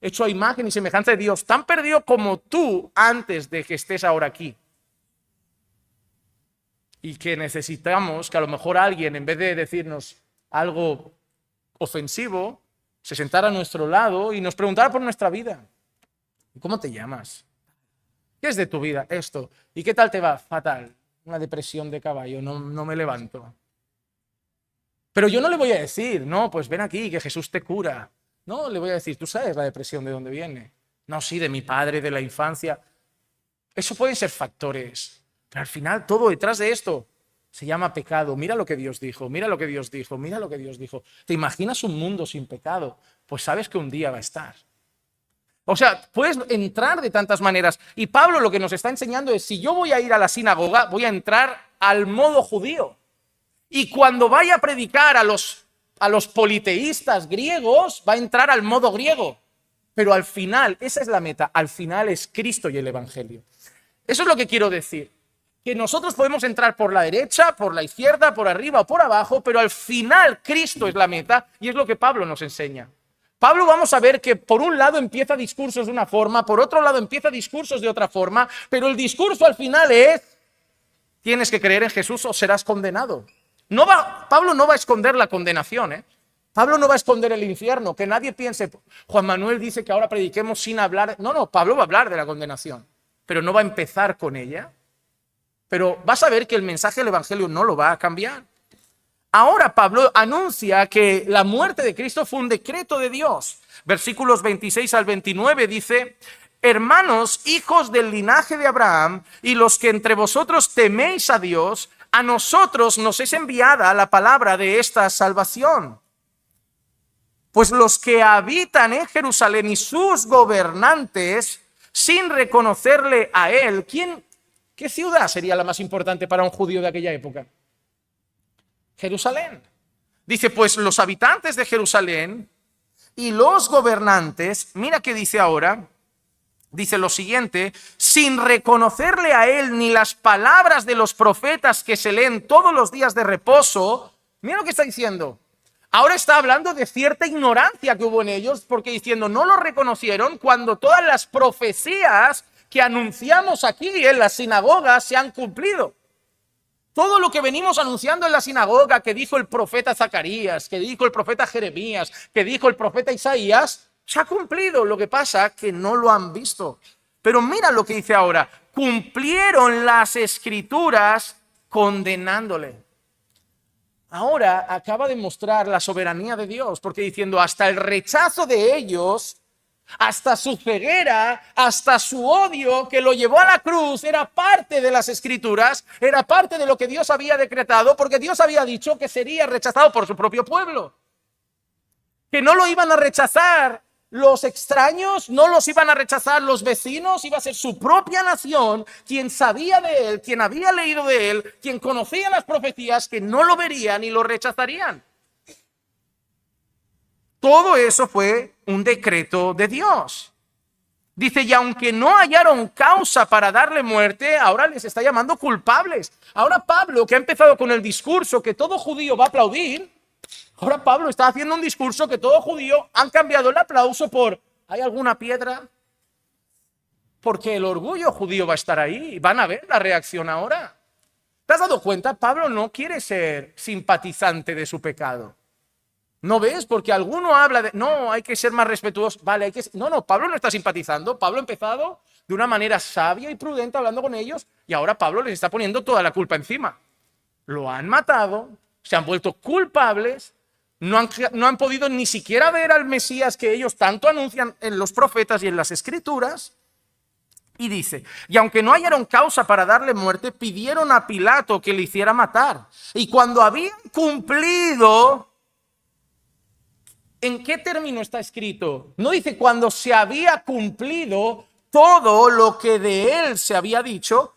hecho a imagen y semejanza de Dios, tan perdido como tú antes de que estés ahora aquí. Y que necesitamos que a lo mejor alguien, en vez de decirnos algo ofensivo, se sentara a nuestro lado y nos preguntara por nuestra vida. ¿Cómo te llamas? ¿Qué es de tu vida? Esto. ¿Y qué tal te va? Fatal. Una depresión de caballo, no me levanto. Pero yo no le voy a decir, no, pues ven aquí, que Jesús te cura. No, le voy a decir, ¿tú sabes la depresión de dónde viene? No, sí, de mi padre, de la infancia. Eso pueden ser factores, pero al final todo detrás de esto se llama pecado. Mira lo que Dios dijo, mira lo que Dios dijo, mira lo que Dios dijo. ¿Te imaginas un mundo sin pecado? Pues sabes que un día va a estar. O sea, puedes entrar de tantas maneras. Y Pablo lo que nos está enseñando es, si yo voy a ir a la sinagoga, voy a entrar al modo judío. Y cuando vaya a predicar a los politeístas griegos, va a entrar al modo griego. Pero al final, esa es la meta, al final es Cristo y el Evangelio. Eso es lo que quiero decir. Que nosotros podemos entrar por la derecha, por la izquierda, por arriba o por abajo, pero al final Cristo es la meta y es lo que Pablo nos enseña. Pablo vamos a ver que por un lado empieza discursos de una forma, por otro lado empieza discursos de otra forma, pero el discurso al final es, tienes que creer en Jesús o serás condenado. Pablo no va a esconder la condenación, Pablo no va a esconder el infierno, que nadie piense, Juan Manuel dice que ahora prediquemos sin hablar. No, Pablo va a hablar de la condenación, pero no va a empezar con ella. Pero vas a ver que el mensaje del Evangelio no lo va a cambiar. Ahora Pablo anuncia que la muerte de Cristo fue un decreto de Dios. Versículos 26 al 29 dice, hermanos, hijos del linaje de Abraham, y los que entre vosotros teméis a Dios, a nosotros nos es enviada la palabra de esta salvación. Pues los que habitan en Jerusalén y sus gobernantes, sin reconocerle a él, ¿qué ciudad sería la más importante para un judío de aquella época? Jerusalén. Dice, pues los habitantes de Jerusalén y los gobernantes, mira qué dice ahora, dice lo siguiente, sin reconocerle a él ni las palabras de los profetas que se leen todos los días de reposo, mira lo que está diciendo. Ahora está hablando de cierta ignorancia que hubo en ellos, porque diciendo, no lo reconocieron cuando todas las profecías que anunciamos aquí en las sinagogas se han cumplido. Todo lo que venimos anunciando en la sinagoga, que dijo el profeta Zacarías, que dijo el profeta Jeremías, que dijo el profeta Isaías, se ha cumplido. Lo que pasa es que no lo han visto. Pero mira lo que dice ahora. Cumplieron las escrituras condenándole. Ahora acaba de mostrar la soberanía de Dios, porque diciendo hasta el rechazo de ellos, hasta su ceguera, hasta su odio que lo llevó a la cruz, era parte de las escrituras, era parte de lo que Dios había decretado, porque Dios había dicho que sería rechazado por su propio pueblo. Que no lo iban a rechazar los extraños, no los iban a rechazar los vecinos, iba a ser su propia nación quien sabía de él, quien había leído de él, quien conocía las profecías, que no lo verían y lo rechazarían. Todo eso fue un decreto de Dios. Dice, y aunque no hallaron causa para darle muerte, ahora les está llamando culpables. Ahora Pablo, que ha empezado con el discurso que todo judío va a aplaudir, ahora Pablo está haciendo un discurso que todo judío han cambiado el aplauso por, ¿hay alguna piedra? Porque el orgullo judío va a estar ahí. Van a ver la reacción ahora. ¿Te has dado cuenta? Pablo no quiere ser simpatizante de su pecado. ¿No ves? Porque alguno habla de, no, hay que ser más respetuosos. Vale, hay que... No, Pablo no está simpatizando. Pablo ha empezado de una manera sabia y prudente hablando con ellos y ahora Pablo les está poniendo toda la culpa encima. Lo han matado, se han vuelto culpables, no han podido ni siquiera ver al Mesías que ellos tanto anuncian en los profetas y en las Escrituras. Y dice, y aunque no hallaron causa para darle muerte, pidieron a Pilato que le hiciera matar. Y cuando habían cumplido... ¿En qué término está escrito? No dice cuando se había cumplido todo lo que de él se había dicho,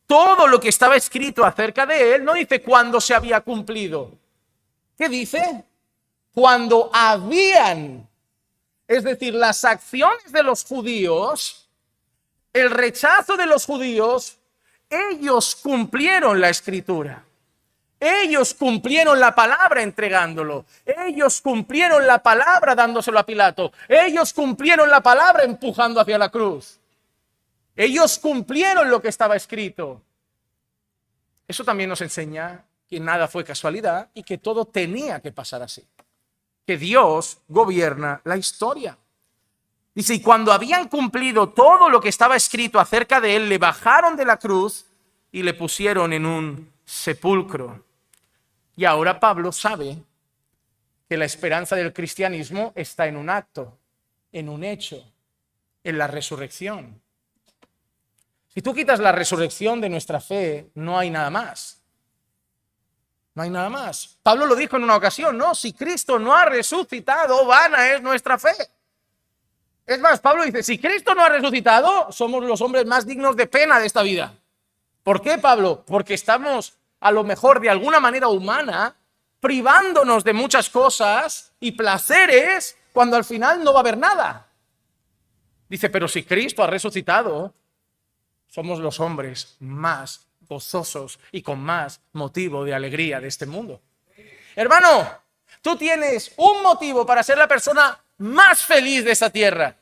todo lo que estaba escrito acerca de él, no dice cuando se había cumplido. ¿Qué dice? Cuando habían, es decir, las acciones de los judíos, el rechazo de los judíos, ellos cumplieron la escritura. Ellos cumplieron la palabra entregándolo. Ellos cumplieron la palabra dándoselo a Pilato. Ellos cumplieron la palabra empujando hacia la cruz. Ellos cumplieron lo que estaba escrito. Eso también nos enseña que nada fue casualidad y que todo tenía que pasar así. Que Dios gobierna la historia. Dice, y cuando habían cumplido todo lo que estaba escrito acerca de él, le bajaron de la cruz y le pusieron en un sepulcro. Y ahora Pablo sabe que la esperanza del cristianismo está en un acto, en un hecho, en la resurrección. Si tú quitas la resurrección de nuestra fe, no hay nada más. No hay nada más. Pablo lo dijo en una ocasión, ¿no? Si Cristo no ha resucitado, vana es nuestra fe. Es más, Pablo dice, si Cristo no ha resucitado, somos los hombres más dignos de pena de esta vida. ¿Por qué, Pablo? Porque estamos, a lo mejor de alguna manera humana, privándonos de muchas cosas y placeres cuando al final no va a haber nada. Dice, pero si Cristo ha resucitado, somos los hombres más gozosos y con más motivo de alegría de este mundo. Hermano, tú tienes un motivo para ser la persona más feliz de esta tierra.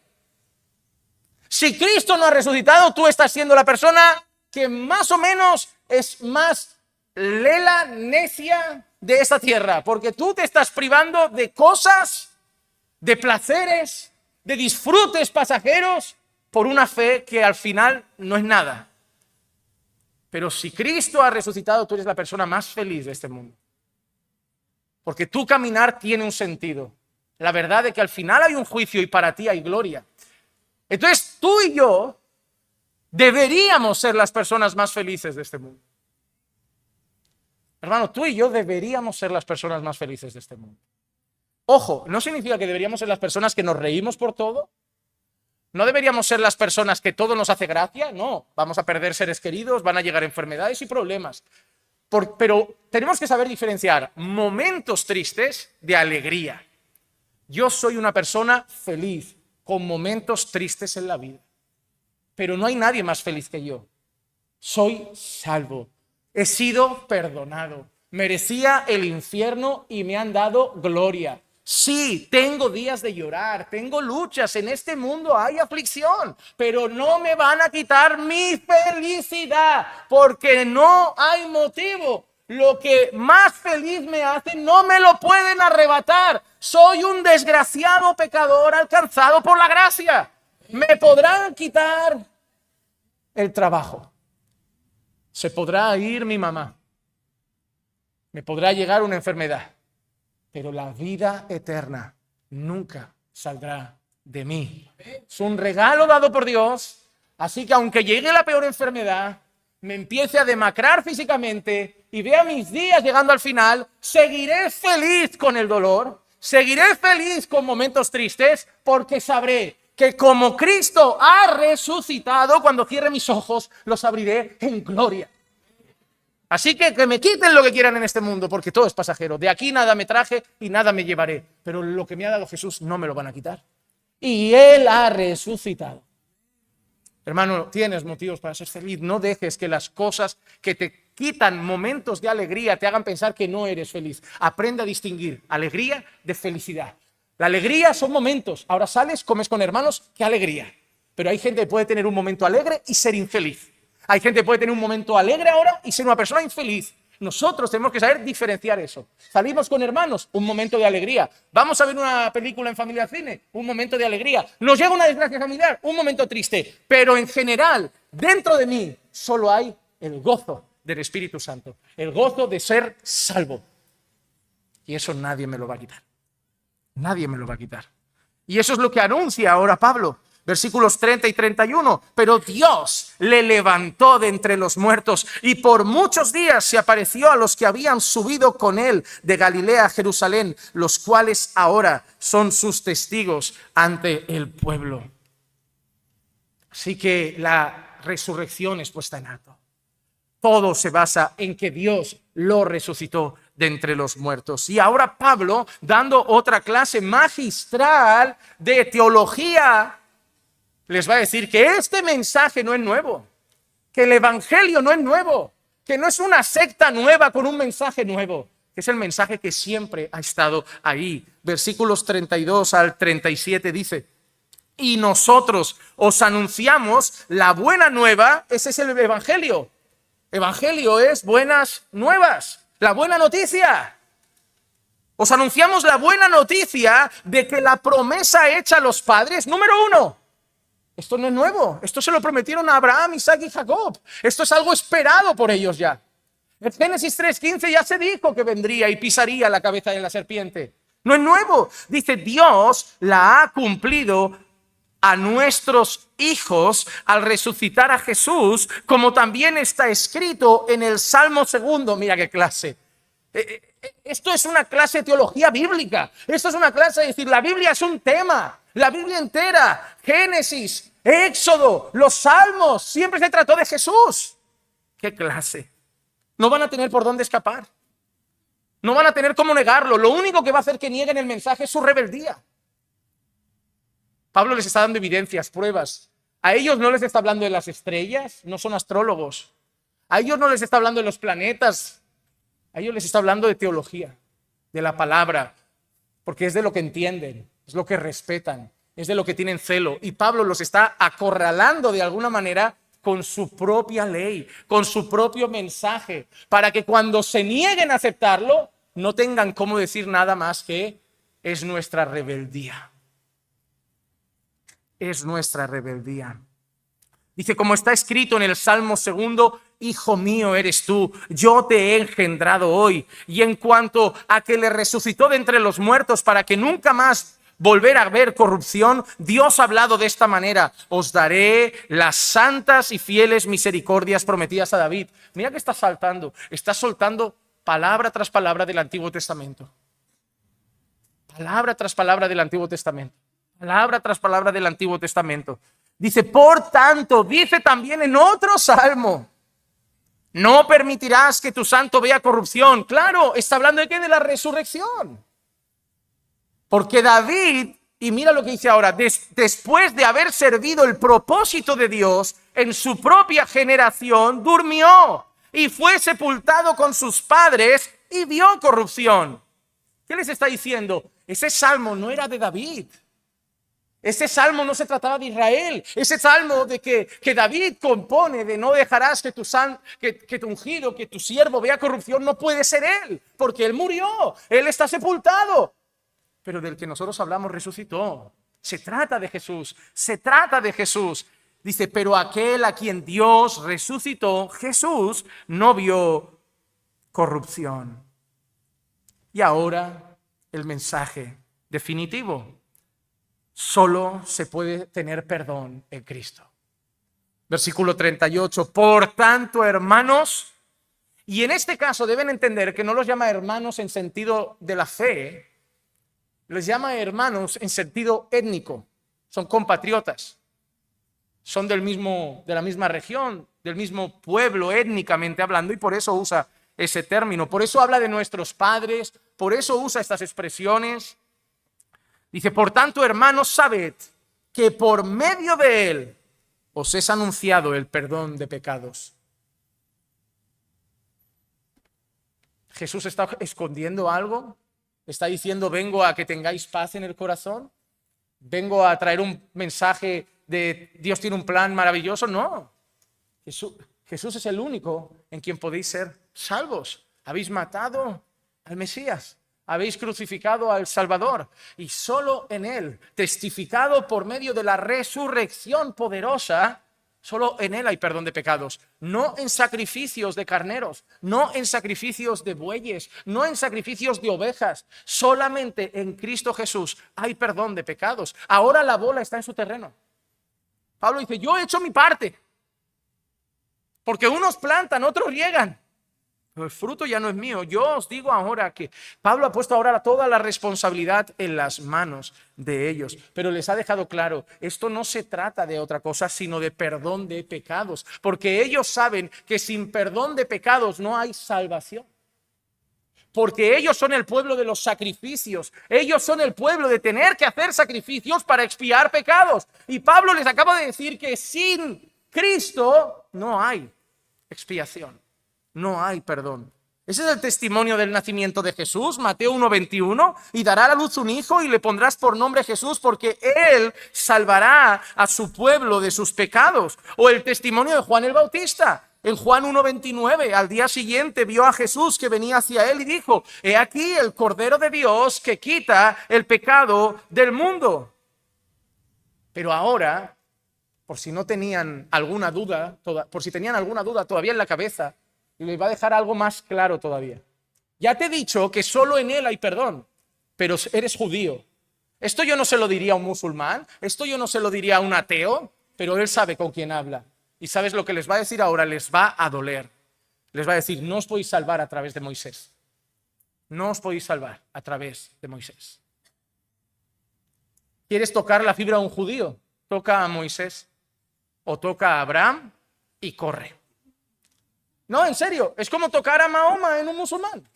Si Cristo no ha resucitado, tú estás siendo la persona que más o menos es más lela, necia de esta tierra, porque tú te estás privando de cosas, de placeres, de disfrutes pasajeros, por una fe que al final no es nada. Pero si Cristo ha resucitado, tú eres la persona más feliz de este mundo. Porque tu caminar tiene un sentido. La verdad es que al final hay un juicio y para ti hay gloria. Entonces tú y yo deberíamos ser las personas más felices de este mundo. Hermano, tú y yo deberíamos ser las personas más felices de este mundo. Ojo, no significa que deberíamos ser las personas que nos reímos por todo. No deberíamos ser las personas que todo nos hace gracia. No, vamos a perder seres queridos, van a llegar enfermedades y problemas. Pero tenemos que saber diferenciar momentos tristes de alegría. Yo soy una persona feliz con momentos tristes en la vida. Pero no hay nadie más feliz que yo. Soy salvo. He sido perdonado. Merecía el infierno y me han dado gloria. Sí, tengo días de llorar, tengo luchas, en este mundo hay aflicción, pero no me van a quitar mi felicidad, porque no hay motivo. Lo que más feliz me hace no me lo pueden arrebatar. Soy un desgraciado pecador alcanzado por la gracia. Me podrán quitar el trabajo. Se podrá ir mi mamá. Me podrá llegar una enfermedad. Pero la vida eterna nunca saldrá de mí. Es un regalo dado por Dios. Así que aunque llegue la peor enfermedad, me empiece a demacrar físicamente y vea mis días llegando al final, seguiré feliz con el dolor, seguiré feliz con momentos tristes, porque sabré que como Cristo ha resucitado, cuando cierre mis ojos, los abriré en gloria. Así que me quiten lo que quieran en este mundo, porque todo es pasajero. De aquí nada me traje y nada me llevaré. Pero lo que me ha dado Jesús no me lo van a quitar. Y Él ha resucitado. Hermano, tienes motivos para ser feliz. No dejes que las cosas que te quitan momentos de alegría te hagan pensar que no eres feliz. Aprende a distinguir alegría de felicidad. La alegría son momentos. Ahora sales, comes con hermanos, qué alegría. Pero hay gente que puede tener un momento alegre y ser infeliz. Hay gente que puede tener un momento alegre ahora y ser una persona infeliz. Nosotros tenemos que saber diferenciar eso. Salimos con hermanos, un momento de alegría. Vamos a ver una película en familia al cine, un momento de alegría. Nos llega una desgracia familiar, un momento triste. Pero en general, dentro de mí, solo hay el gozo del Espíritu Santo. El gozo de ser salvo. Y eso nadie me lo va a quitar. Nadie me lo va a quitar. Y eso es lo que anuncia ahora Pablo. Versículos 30 y 31. Pero Dios le levantó de entre los muertos y por muchos días se apareció a los que habían subido con él de Galilea a Jerusalén, los cuales ahora son sus testigos ante el pueblo. Así que la resurrección es puesta en alto. Todo se basa en que Dios lo resucitó de entre los muertos. Y ahora Pablo, dando otra clase magistral de teología, les va a decir que este mensaje no es nuevo, que el evangelio no es nuevo, que no es una secta nueva con un mensaje nuevo, que es el mensaje que siempre ha estado ahí. Versículos 32 al 37 dice: y nosotros os anunciamos la buena nueva. Ese es el evangelio. Evangelio es buenas nuevas, la buena noticia. Os anunciamos la buena noticia de que la promesa hecha a los padres, número uno, esto no es nuevo, esto se lo prometieron a Abraham, Isaac y Jacob. Esto es algo esperado por ellos ya. En Génesis 3:15 ya se dijo que vendría y pisaría la cabeza de la serpiente. No es nuevo. Dice, Dios la ha cumplido a nuestros hijos al resucitar a Jesús, como también está escrito en el Salmo 2. Mira qué clase. Esto es una clase de teología bíblica. Esto es una clase de decir, la Biblia es un tema. La Biblia entera, Génesis, Éxodo, los Salmos, siempre se trató de Jesús. ¿Qué clase? No van a tener por dónde escapar. No van a tener cómo negarlo. Lo único que va a hacer que nieguen el mensaje es su rebeldía. Pablo les está dando evidencias, pruebas. A ellos no les está hablando de las estrellas, no son astrólogos. A ellos no les está hablando de los planetas. A ellos les está hablando de teología, de la palabra, porque es de lo que entienden, es lo que respetan, es de lo que tienen celo. Y Pablo los está acorralando de alguna manera con su propia ley, con su propio mensaje, para que cuando se nieguen a aceptarlo, no tengan cómo decir nada más que es nuestra rebeldía. Es nuestra rebeldía. Dice, como está escrito en el Salmo 2, hijo mío eres tú, yo te he engendrado hoy. Y en cuanto a que le resucitó de entre los muertos para que nunca más volver a ver corrupción, Dios ha hablado de esta manera: os daré las santas y fieles misericordias prometidas a David. Mira que está soltando palabra tras palabra del Antiguo Testamento. Palabra tras palabra del Antiguo Testamento. Palabra tras palabra del Antiguo Testamento. Dice, por tanto, dice también en otro salmo, no permitirás que tu santo vea corrupción. Claro, está hablando de qué, de la resurrección. Porque David, y mira lo que dice ahora, después de haber servido el propósito de Dios en su propia generación, durmió y fue sepultado con sus padres y vio corrupción. ¿Qué les está diciendo? Ese salmo no era de David. Ese salmo no se trataba de Israel. Ese salmo de que David compone de no dejarás que tu ungido, que tu siervo vea corrupción, no puede ser él, porque él murió, él está sepultado. Pero del que nosotros hablamos resucitó. Se trata de Jesús, se trata de Jesús. Dice, pero aquel a quien Dios resucitó, Jesús, no vio corrupción. Y ahora el mensaje definitivo. Solo se puede tener perdón en Cristo. Versículo 38. Por tanto, hermanos, y en este caso deben entender que no los llama hermanos en sentido de la fe, les llama hermanos en sentido étnico, son compatriotas. son de la misma región, del mismo pueblo étnicamente hablando, y por eso usa ese término, por eso habla de nuestros padres, por eso usa estas expresiones. Dice, por tanto, hermanos, sabed que por medio de él os es anunciado el perdón de pecados. ¿Jesús está escondiendo algo? ¿Está diciendo, vengo a que tengáis paz en el corazón? ¿Vengo a traer un mensaje de Dios tiene un plan maravilloso? No. Jesús es el único en quien podéis ser salvos. Habéis matado al Mesías. Habéis crucificado al Salvador y solo en Él, testificado por medio de la resurrección poderosa, solo en Él hay perdón de pecados. No en sacrificios de carneros, no en sacrificios de bueyes, no en sacrificios de ovejas. Solamente en Cristo Jesús hay perdón de pecados. Ahora la bola está en su terreno. Pablo dice, yo he hecho mi parte. Porque unos plantan, otros riegan. El fruto ya no es mío. Yo os digo ahora que Pablo ha puesto ahora toda la responsabilidad en las manos de ellos, pero les ha dejado claro, esto no se trata de otra cosa, sino de perdón de pecados, porque ellos saben que sin perdón de pecados no hay salvación. Porque ellos son el pueblo de los sacrificios, ellos son el pueblo de tener que hacer sacrificios para expiar pecados. Y Pablo les acaba de decir que sin Cristo no hay expiación. No hay perdón. Ese es el testimonio del nacimiento de Jesús, Mateo 1:21, y dará a la luz un hijo y le pondrás por nombre Jesús porque él salvará a su pueblo de sus pecados. O el testimonio de Juan el Bautista, en Juan 1:29, al día siguiente vio a Jesús que venía hacia él y dijo, he aquí el Cordero de Dios que quita el pecado del mundo. Pero ahora, por si tenían alguna duda todavía en la cabeza, y les va a dejar algo más claro todavía. Ya te he dicho que solo en Él hay perdón, pero eres judío. Esto yo no se lo diría a un musulmán, esto yo no se lo diría a un ateo, pero Él sabe con quién habla. Y sabes lo que les va a decir ahora, les va a doler. Les va a decir, no os podéis salvar a través de Moisés. No os podéis salvar a través de Moisés. ¿Quieres tocar la fibra de un judío? Toca a Moisés o toca a Abraham y corre. No, en serio, es como tocar a Mahoma en un musulmán.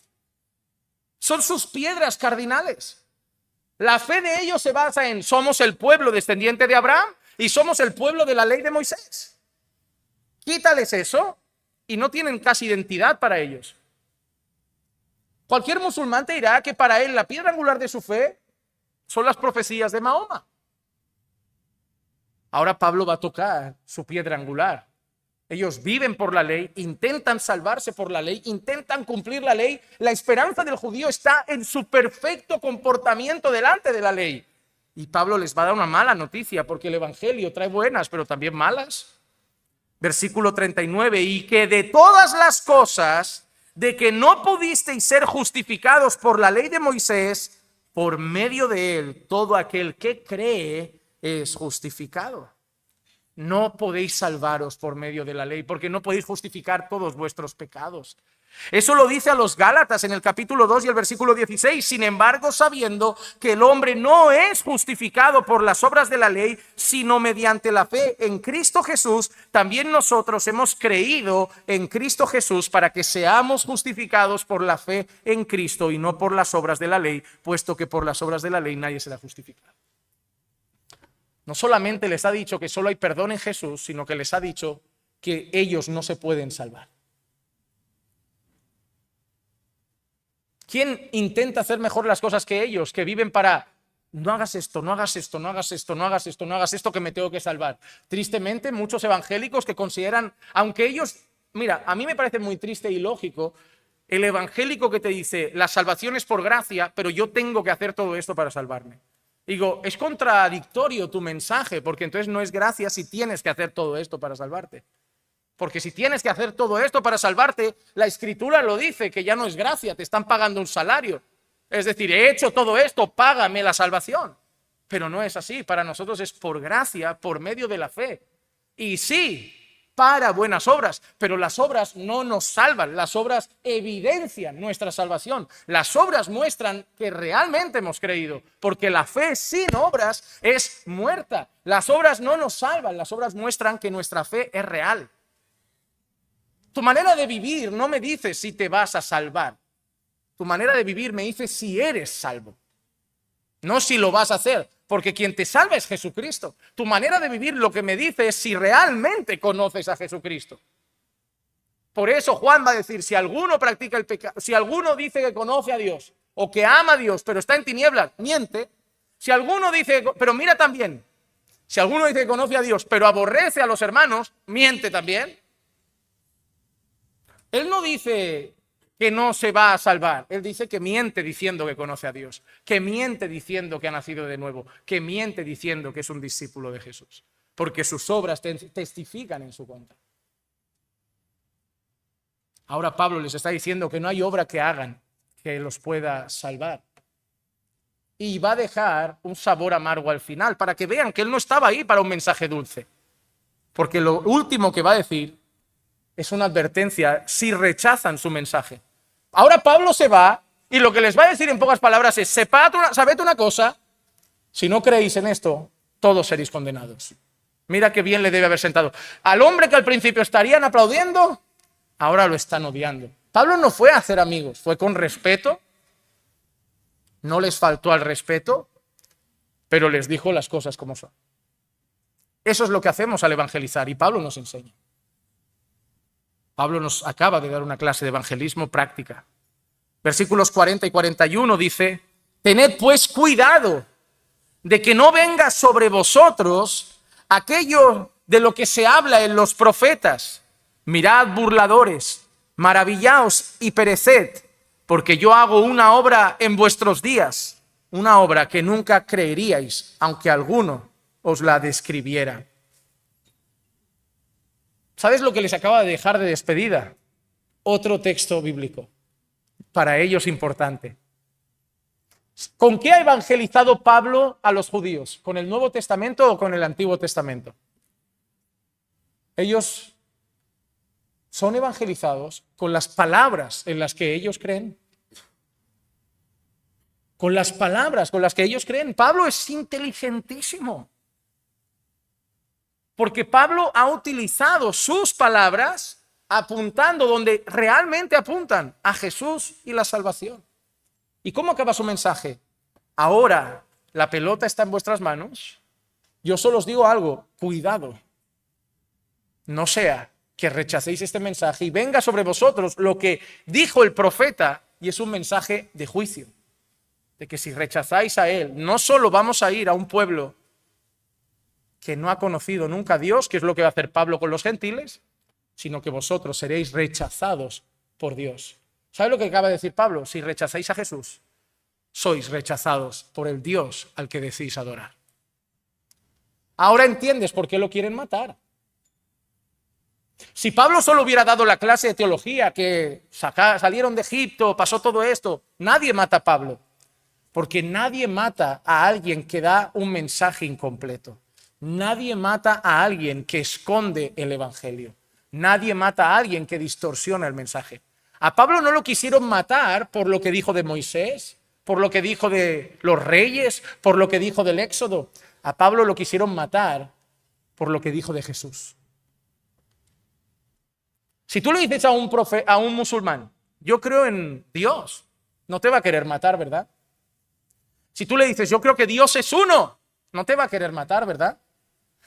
Son sus piedras cardinales. La fe de ellos se basa en somos el pueblo descendiente de Abraham y somos el pueblo de la ley de Moisés. Quítales eso y no tienen casi identidad para ellos. Cualquier musulmán te dirá que para él la piedra angular de su fe son las profecías de Mahoma. Ahora Pablo va a tocar su piedra angular. Ellos viven por la ley, intentan salvarse por la ley, intentan cumplir la ley. La esperanza del judío está en su perfecto comportamiento delante de la ley. Y Pablo les va a dar una mala noticia porque el evangelio trae buenas, pero también malas. Versículo 39, y que de todas las cosas de que no pudisteis ser justificados por la ley de Moisés, por medio de él, todo aquel que cree es justificado. No podéis salvaros por medio de la ley, porque no podéis justificar todos vuestros pecados. Eso lo dice a los Gálatas en el capítulo 2 y el versículo 16. Sin embargo, sabiendo que el hombre no es justificado por las obras de la ley, sino mediante la fe en Cristo Jesús, también nosotros hemos creído en Cristo Jesús para que seamos justificados por la fe en Cristo y no por las obras de la ley, puesto que por las obras de la ley nadie será justificado. No solamente les ha dicho que solo hay perdón en Jesús, sino que les ha dicho que ellos no se pueden salvar. ¿Quién intenta hacer mejor las cosas que ellos, que viven para no hagas esto, no hagas esto, no hagas esto, no hagas esto, no hagas esto que me tengo que salvar? Tristemente, muchos evangélicos que consideran, aunque ellos, mira, a mí me parece muy triste y lógico, el evangélico que te dice, la salvación es por gracia, pero yo tengo que hacer todo esto para salvarme. Digo, es contradictorio tu mensaje, porque entonces no es gracia si tienes que hacer todo esto para salvarte. Porque si tienes que hacer todo esto para salvarte, la Escritura lo dice, que ya no es gracia, te están pagando un salario. Es decir, he hecho todo esto, págame la salvación. Pero no es así, para nosotros es por gracia, por medio de la fe. Y sí, para buenas obras, pero las obras no nos salvan, las obras evidencian nuestra salvación, las obras muestran que realmente hemos creído, porque la fe sin obras es muerta, las obras no nos salvan, las obras muestran que nuestra fe es real. Tu manera de vivir no me dice si te vas a salvar, tu manera de vivir me dice si eres salvo, no si lo vas a hacer. Porque quien te salva es Jesucristo. Tu manera de vivir lo que me dice es si realmente conoces a Jesucristo. Por eso Juan va a decir, si alguno practica el pecado, si alguno dice que conoce a Dios o que ama a Dios, pero está en tinieblas, miente. Si alguno dice, pero mira también, si alguno dice que conoce a Dios, pero aborrece a los hermanos, miente también. Él no dice que no se va a salvar. Él dice que miente diciendo que conoce a Dios, que miente diciendo que ha nacido de nuevo, que miente diciendo que es un discípulo de Jesús, porque sus obras testifican en su contra. Ahora Pablo les está diciendo que no hay obra que hagan que los pueda salvar. Y va a dejar un sabor amargo al final, para que vean que él no estaba ahí para un mensaje dulce. Porque lo último que va a decir es una advertencia si rechazan su mensaje. Ahora Pablo se va y lo que les va a decir en pocas palabras es, sabed una cosa, si no creéis en esto, todos seréis condenados. Mira qué bien le debe haber sentado. Al hombre que al principio estarían aplaudiendo, ahora lo están odiando. Pablo no fue a hacer amigos, fue con respeto, no les faltó al respeto, pero les dijo las cosas como son. Eso es lo que hacemos al evangelizar y Pablo nos enseña. Pablo nos acaba de dar una clase de evangelismo práctica. Versículos 40 y 41 dice, tened pues cuidado de que no venga sobre vosotros aquello de lo que se habla en los profetas. Mirad, burladores, maravillaos y pereced, porque yo hago una obra en vuestros días, una obra que nunca creeríais, aunque alguno os la describiera. ¿Sabes lo que les acaba de dejar de despedida? Otro texto bíblico, para ellos importante. ¿Con qué ha evangelizado Pablo a los judíos? ¿Con el Nuevo Testamento o con el Antiguo Testamento? Ellos son evangelizados con las palabras en las que ellos creen. Con las palabras con las que ellos creen. Pablo es inteligentísimo. Porque Pablo ha utilizado sus palabras apuntando donde realmente apuntan, a Jesús y la salvación. ¿Y cómo acaba su mensaje? Ahora la pelota está en vuestras manos. Yo solo os digo algo, cuidado. No sea que rechacéis este mensaje y venga sobre vosotros lo que dijo el profeta, y es un mensaje de juicio. De que si rechazáis a él, no solo vamos a ir a un pueblo que no ha conocido nunca a Dios, que es lo que va a hacer Pablo con los gentiles, sino que vosotros seréis rechazados por Dios. ¿Sabe lo que acaba de decir Pablo? Si rechazáis a Jesús, sois rechazados por el Dios al que decís adorar. Ahora entiendes por qué lo quieren matar. Si Pablo solo hubiera dado la clase de teología, que salieron de Egipto, pasó todo esto, nadie mata a Pablo, porque nadie mata a alguien que da un mensaje incompleto. Nadie mata a alguien que esconde el evangelio. Nadie mata a alguien que distorsiona el mensaje. A Pablo no lo quisieron matar por lo que dijo de Moisés, por lo que dijo de los reyes, por lo que dijo del Éxodo. A Pablo lo quisieron matar por lo que dijo de Jesús. Si tú le dices a un musulmán, yo creo en Dios, no te va a querer matar, ¿verdad? Si tú le dices, yo creo que Dios es uno, no te va a querer matar, ¿verdad?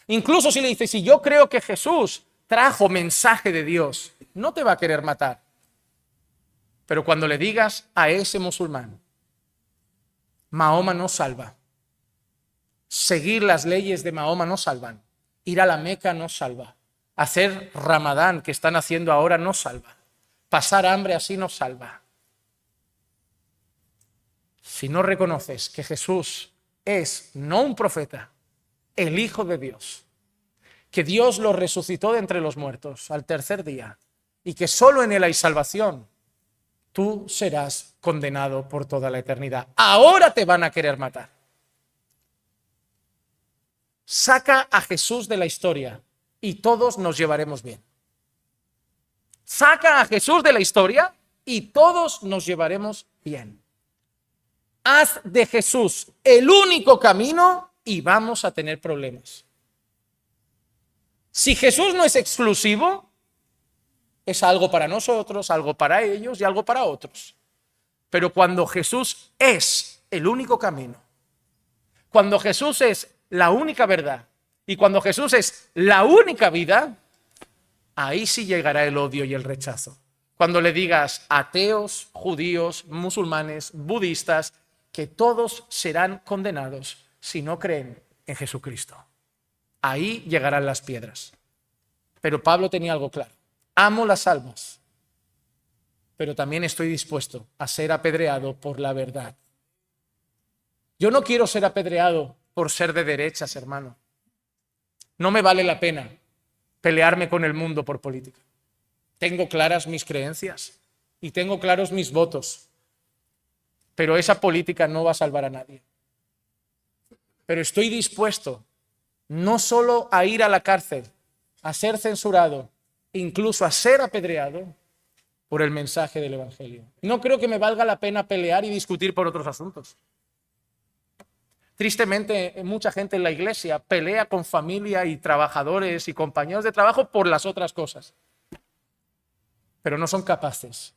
Incluso si le dices, si yo creo que Jesús trajo mensaje de Dios, no te va a querer matar. Pero cuando le digas a ese musulmán, Mahoma no salva, seguir las leyes de Mahoma no salvan, ir a la Meca no salva, hacer Ramadán que están haciendo ahora no salva, pasar hambre así no salva. Si no reconoces que Jesús es no un profeta, el Hijo de Dios, que Dios lo resucitó de entre los muertos al tercer día y que solo en él hay salvación, tú serás condenado por toda la eternidad. Ahora te van a querer matar. Saca a Jesús de la historia y todos nos llevaremos bien. Saca a Jesús de la historia y todos nos llevaremos bien. Haz de Jesús el único camino y vamos a tener problemas. Si Jesús no es exclusivo, es algo para nosotros, algo para ellos y algo para otros. Pero cuando Jesús es el único camino, cuando Jesús es la única verdad y cuando Jesús es la única vida, ahí sí llegará el odio y el rechazo. Cuando le digas a ateos, judíos, musulmanes, budistas, que todos serán condenados si no creen en Jesucristo. Ahí llegarán las piedras. Pero Pablo tenía algo claro. Amo las almas, pero también estoy dispuesto a ser apedreado por la verdad. Yo no quiero ser apedreado por ser de derechas, hermano. No me vale la pena pelearme con el mundo por política. Tengo claras mis creencias y tengo claros mis votos, pero esa política no va a salvar a nadie. Pero estoy dispuesto no solo a ir a la cárcel, a ser censurado, incluso a ser apedreado por el mensaje del Evangelio. No creo que me valga la pena pelear y discutir por otros asuntos. Tristemente, mucha gente en la iglesia pelea con familia y trabajadores y compañeros de trabajo por las otras cosas, pero no son capaces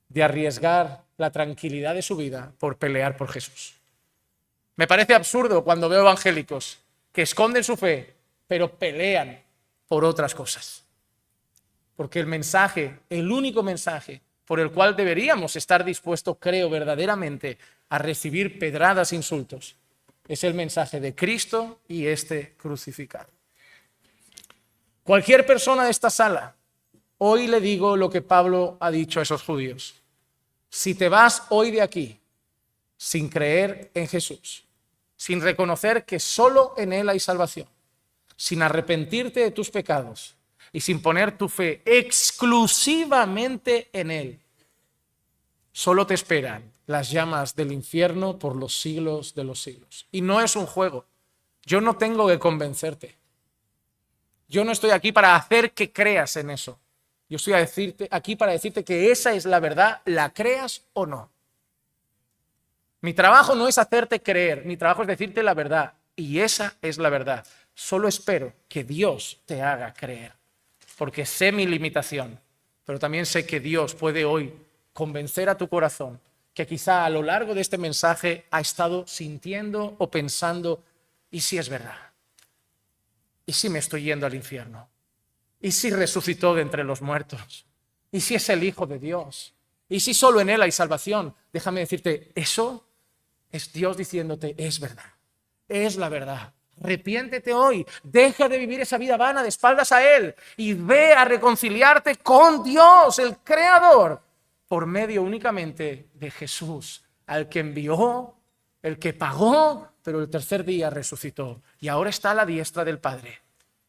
de arriesgar la tranquilidad de su vida por pelear por Jesús. Me parece absurdo cuando veo evangélicos que esconden su fe, pero pelean por otras cosas. Porque el mensaje, el único mensaje por el cual deberíamos estar dispuestos, creo verdaderamente, a recibir pedradas e insultos, es el mensaje de Cristo y este crucificado. Cualquier persona de esta sala, hoy le digo lo que Pablo ha dicho a esos judíos. Si te vas hoy de aquí sin creer en Jesús, sin reconocer que solo en Él hay salvación, sin arrepentirte de tus pecados y sin poner tu fe exclusivamente en Él, solo te esperan las llamas del infierno por los siglos de los siglos. Y no es un juego. Yo no tengo que convencerte. Yo no estoy aquí para hacer que creas en eso. Yo estoy aquí para decirte que esa es la verdad, la creas o no. Mi trabajo no es hacerte creer, mi trabajo es decirte la verdad. Y esa es la verdad. Solo espero que Dios te haga creer. Porque sé mi limitación, pero también sé que Dios puede hoy convencer a tu corazón que quizá a lo largo de este mensaje ha estado sintiendo o pensando, ¿y si es verdad? ¿Y si me estoy yendo al infierno? ¿Y si resucitó de entre los muertos? ¿Y si es el Hijo de Dios? ¿Y si solo en Él hay salvación? Déjame decirte, eso es Dios diciéndote, es verdad, es la verdad. Arrepiéntete hoy, deja de vivir esa vida vana de espaldas a Él y ve a reconciliarte con Dios, el Creador, por medio únicamente de Jesús, al que envió, el que pagó, pero el tercer día resucitó y ahora está a la diestra del Padre,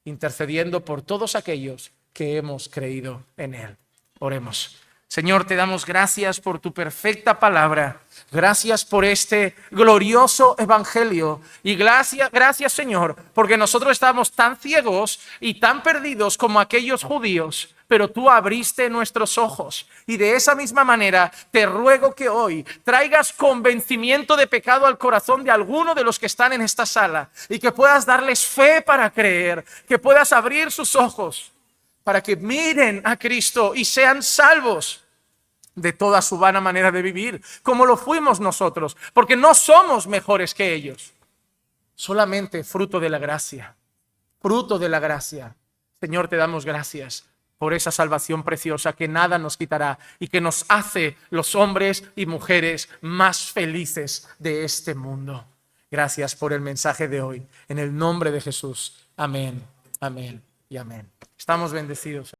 intercediendo por todos aquellos que hemos creído en Él. Oremos. Señor, te damos gracias por tu perfecta palabra. Gracias por este glorioso evangelio. Y gracias, Señor, porque nosotros estábamos tan ciegos y tan perdidos como aquellos judíos, pero tú abriste nuestros ojos. Y de esa misma manera te ruego que hoy traigas convencimiento de pecado al corazón de alguno de los que están en esta sala y que puedas darles fe para creer, que puedas abrir sus ojos para que miren a Cristo y sean salvos de toda su vana manera de vivir, como lo fuimos nosotros, porque no somos mejores que ellos, solamente fruto de la gracia, fruto de la gracia. Señor, te damos gracias por esa salvación preciosa que nada nos quitará y que nos hace los hombres y mujeres más felices de este mundo. Gracias por el mensaje de hoy. En el nombre de Jesús. Amén, amén y amén. Estamos bendecidos.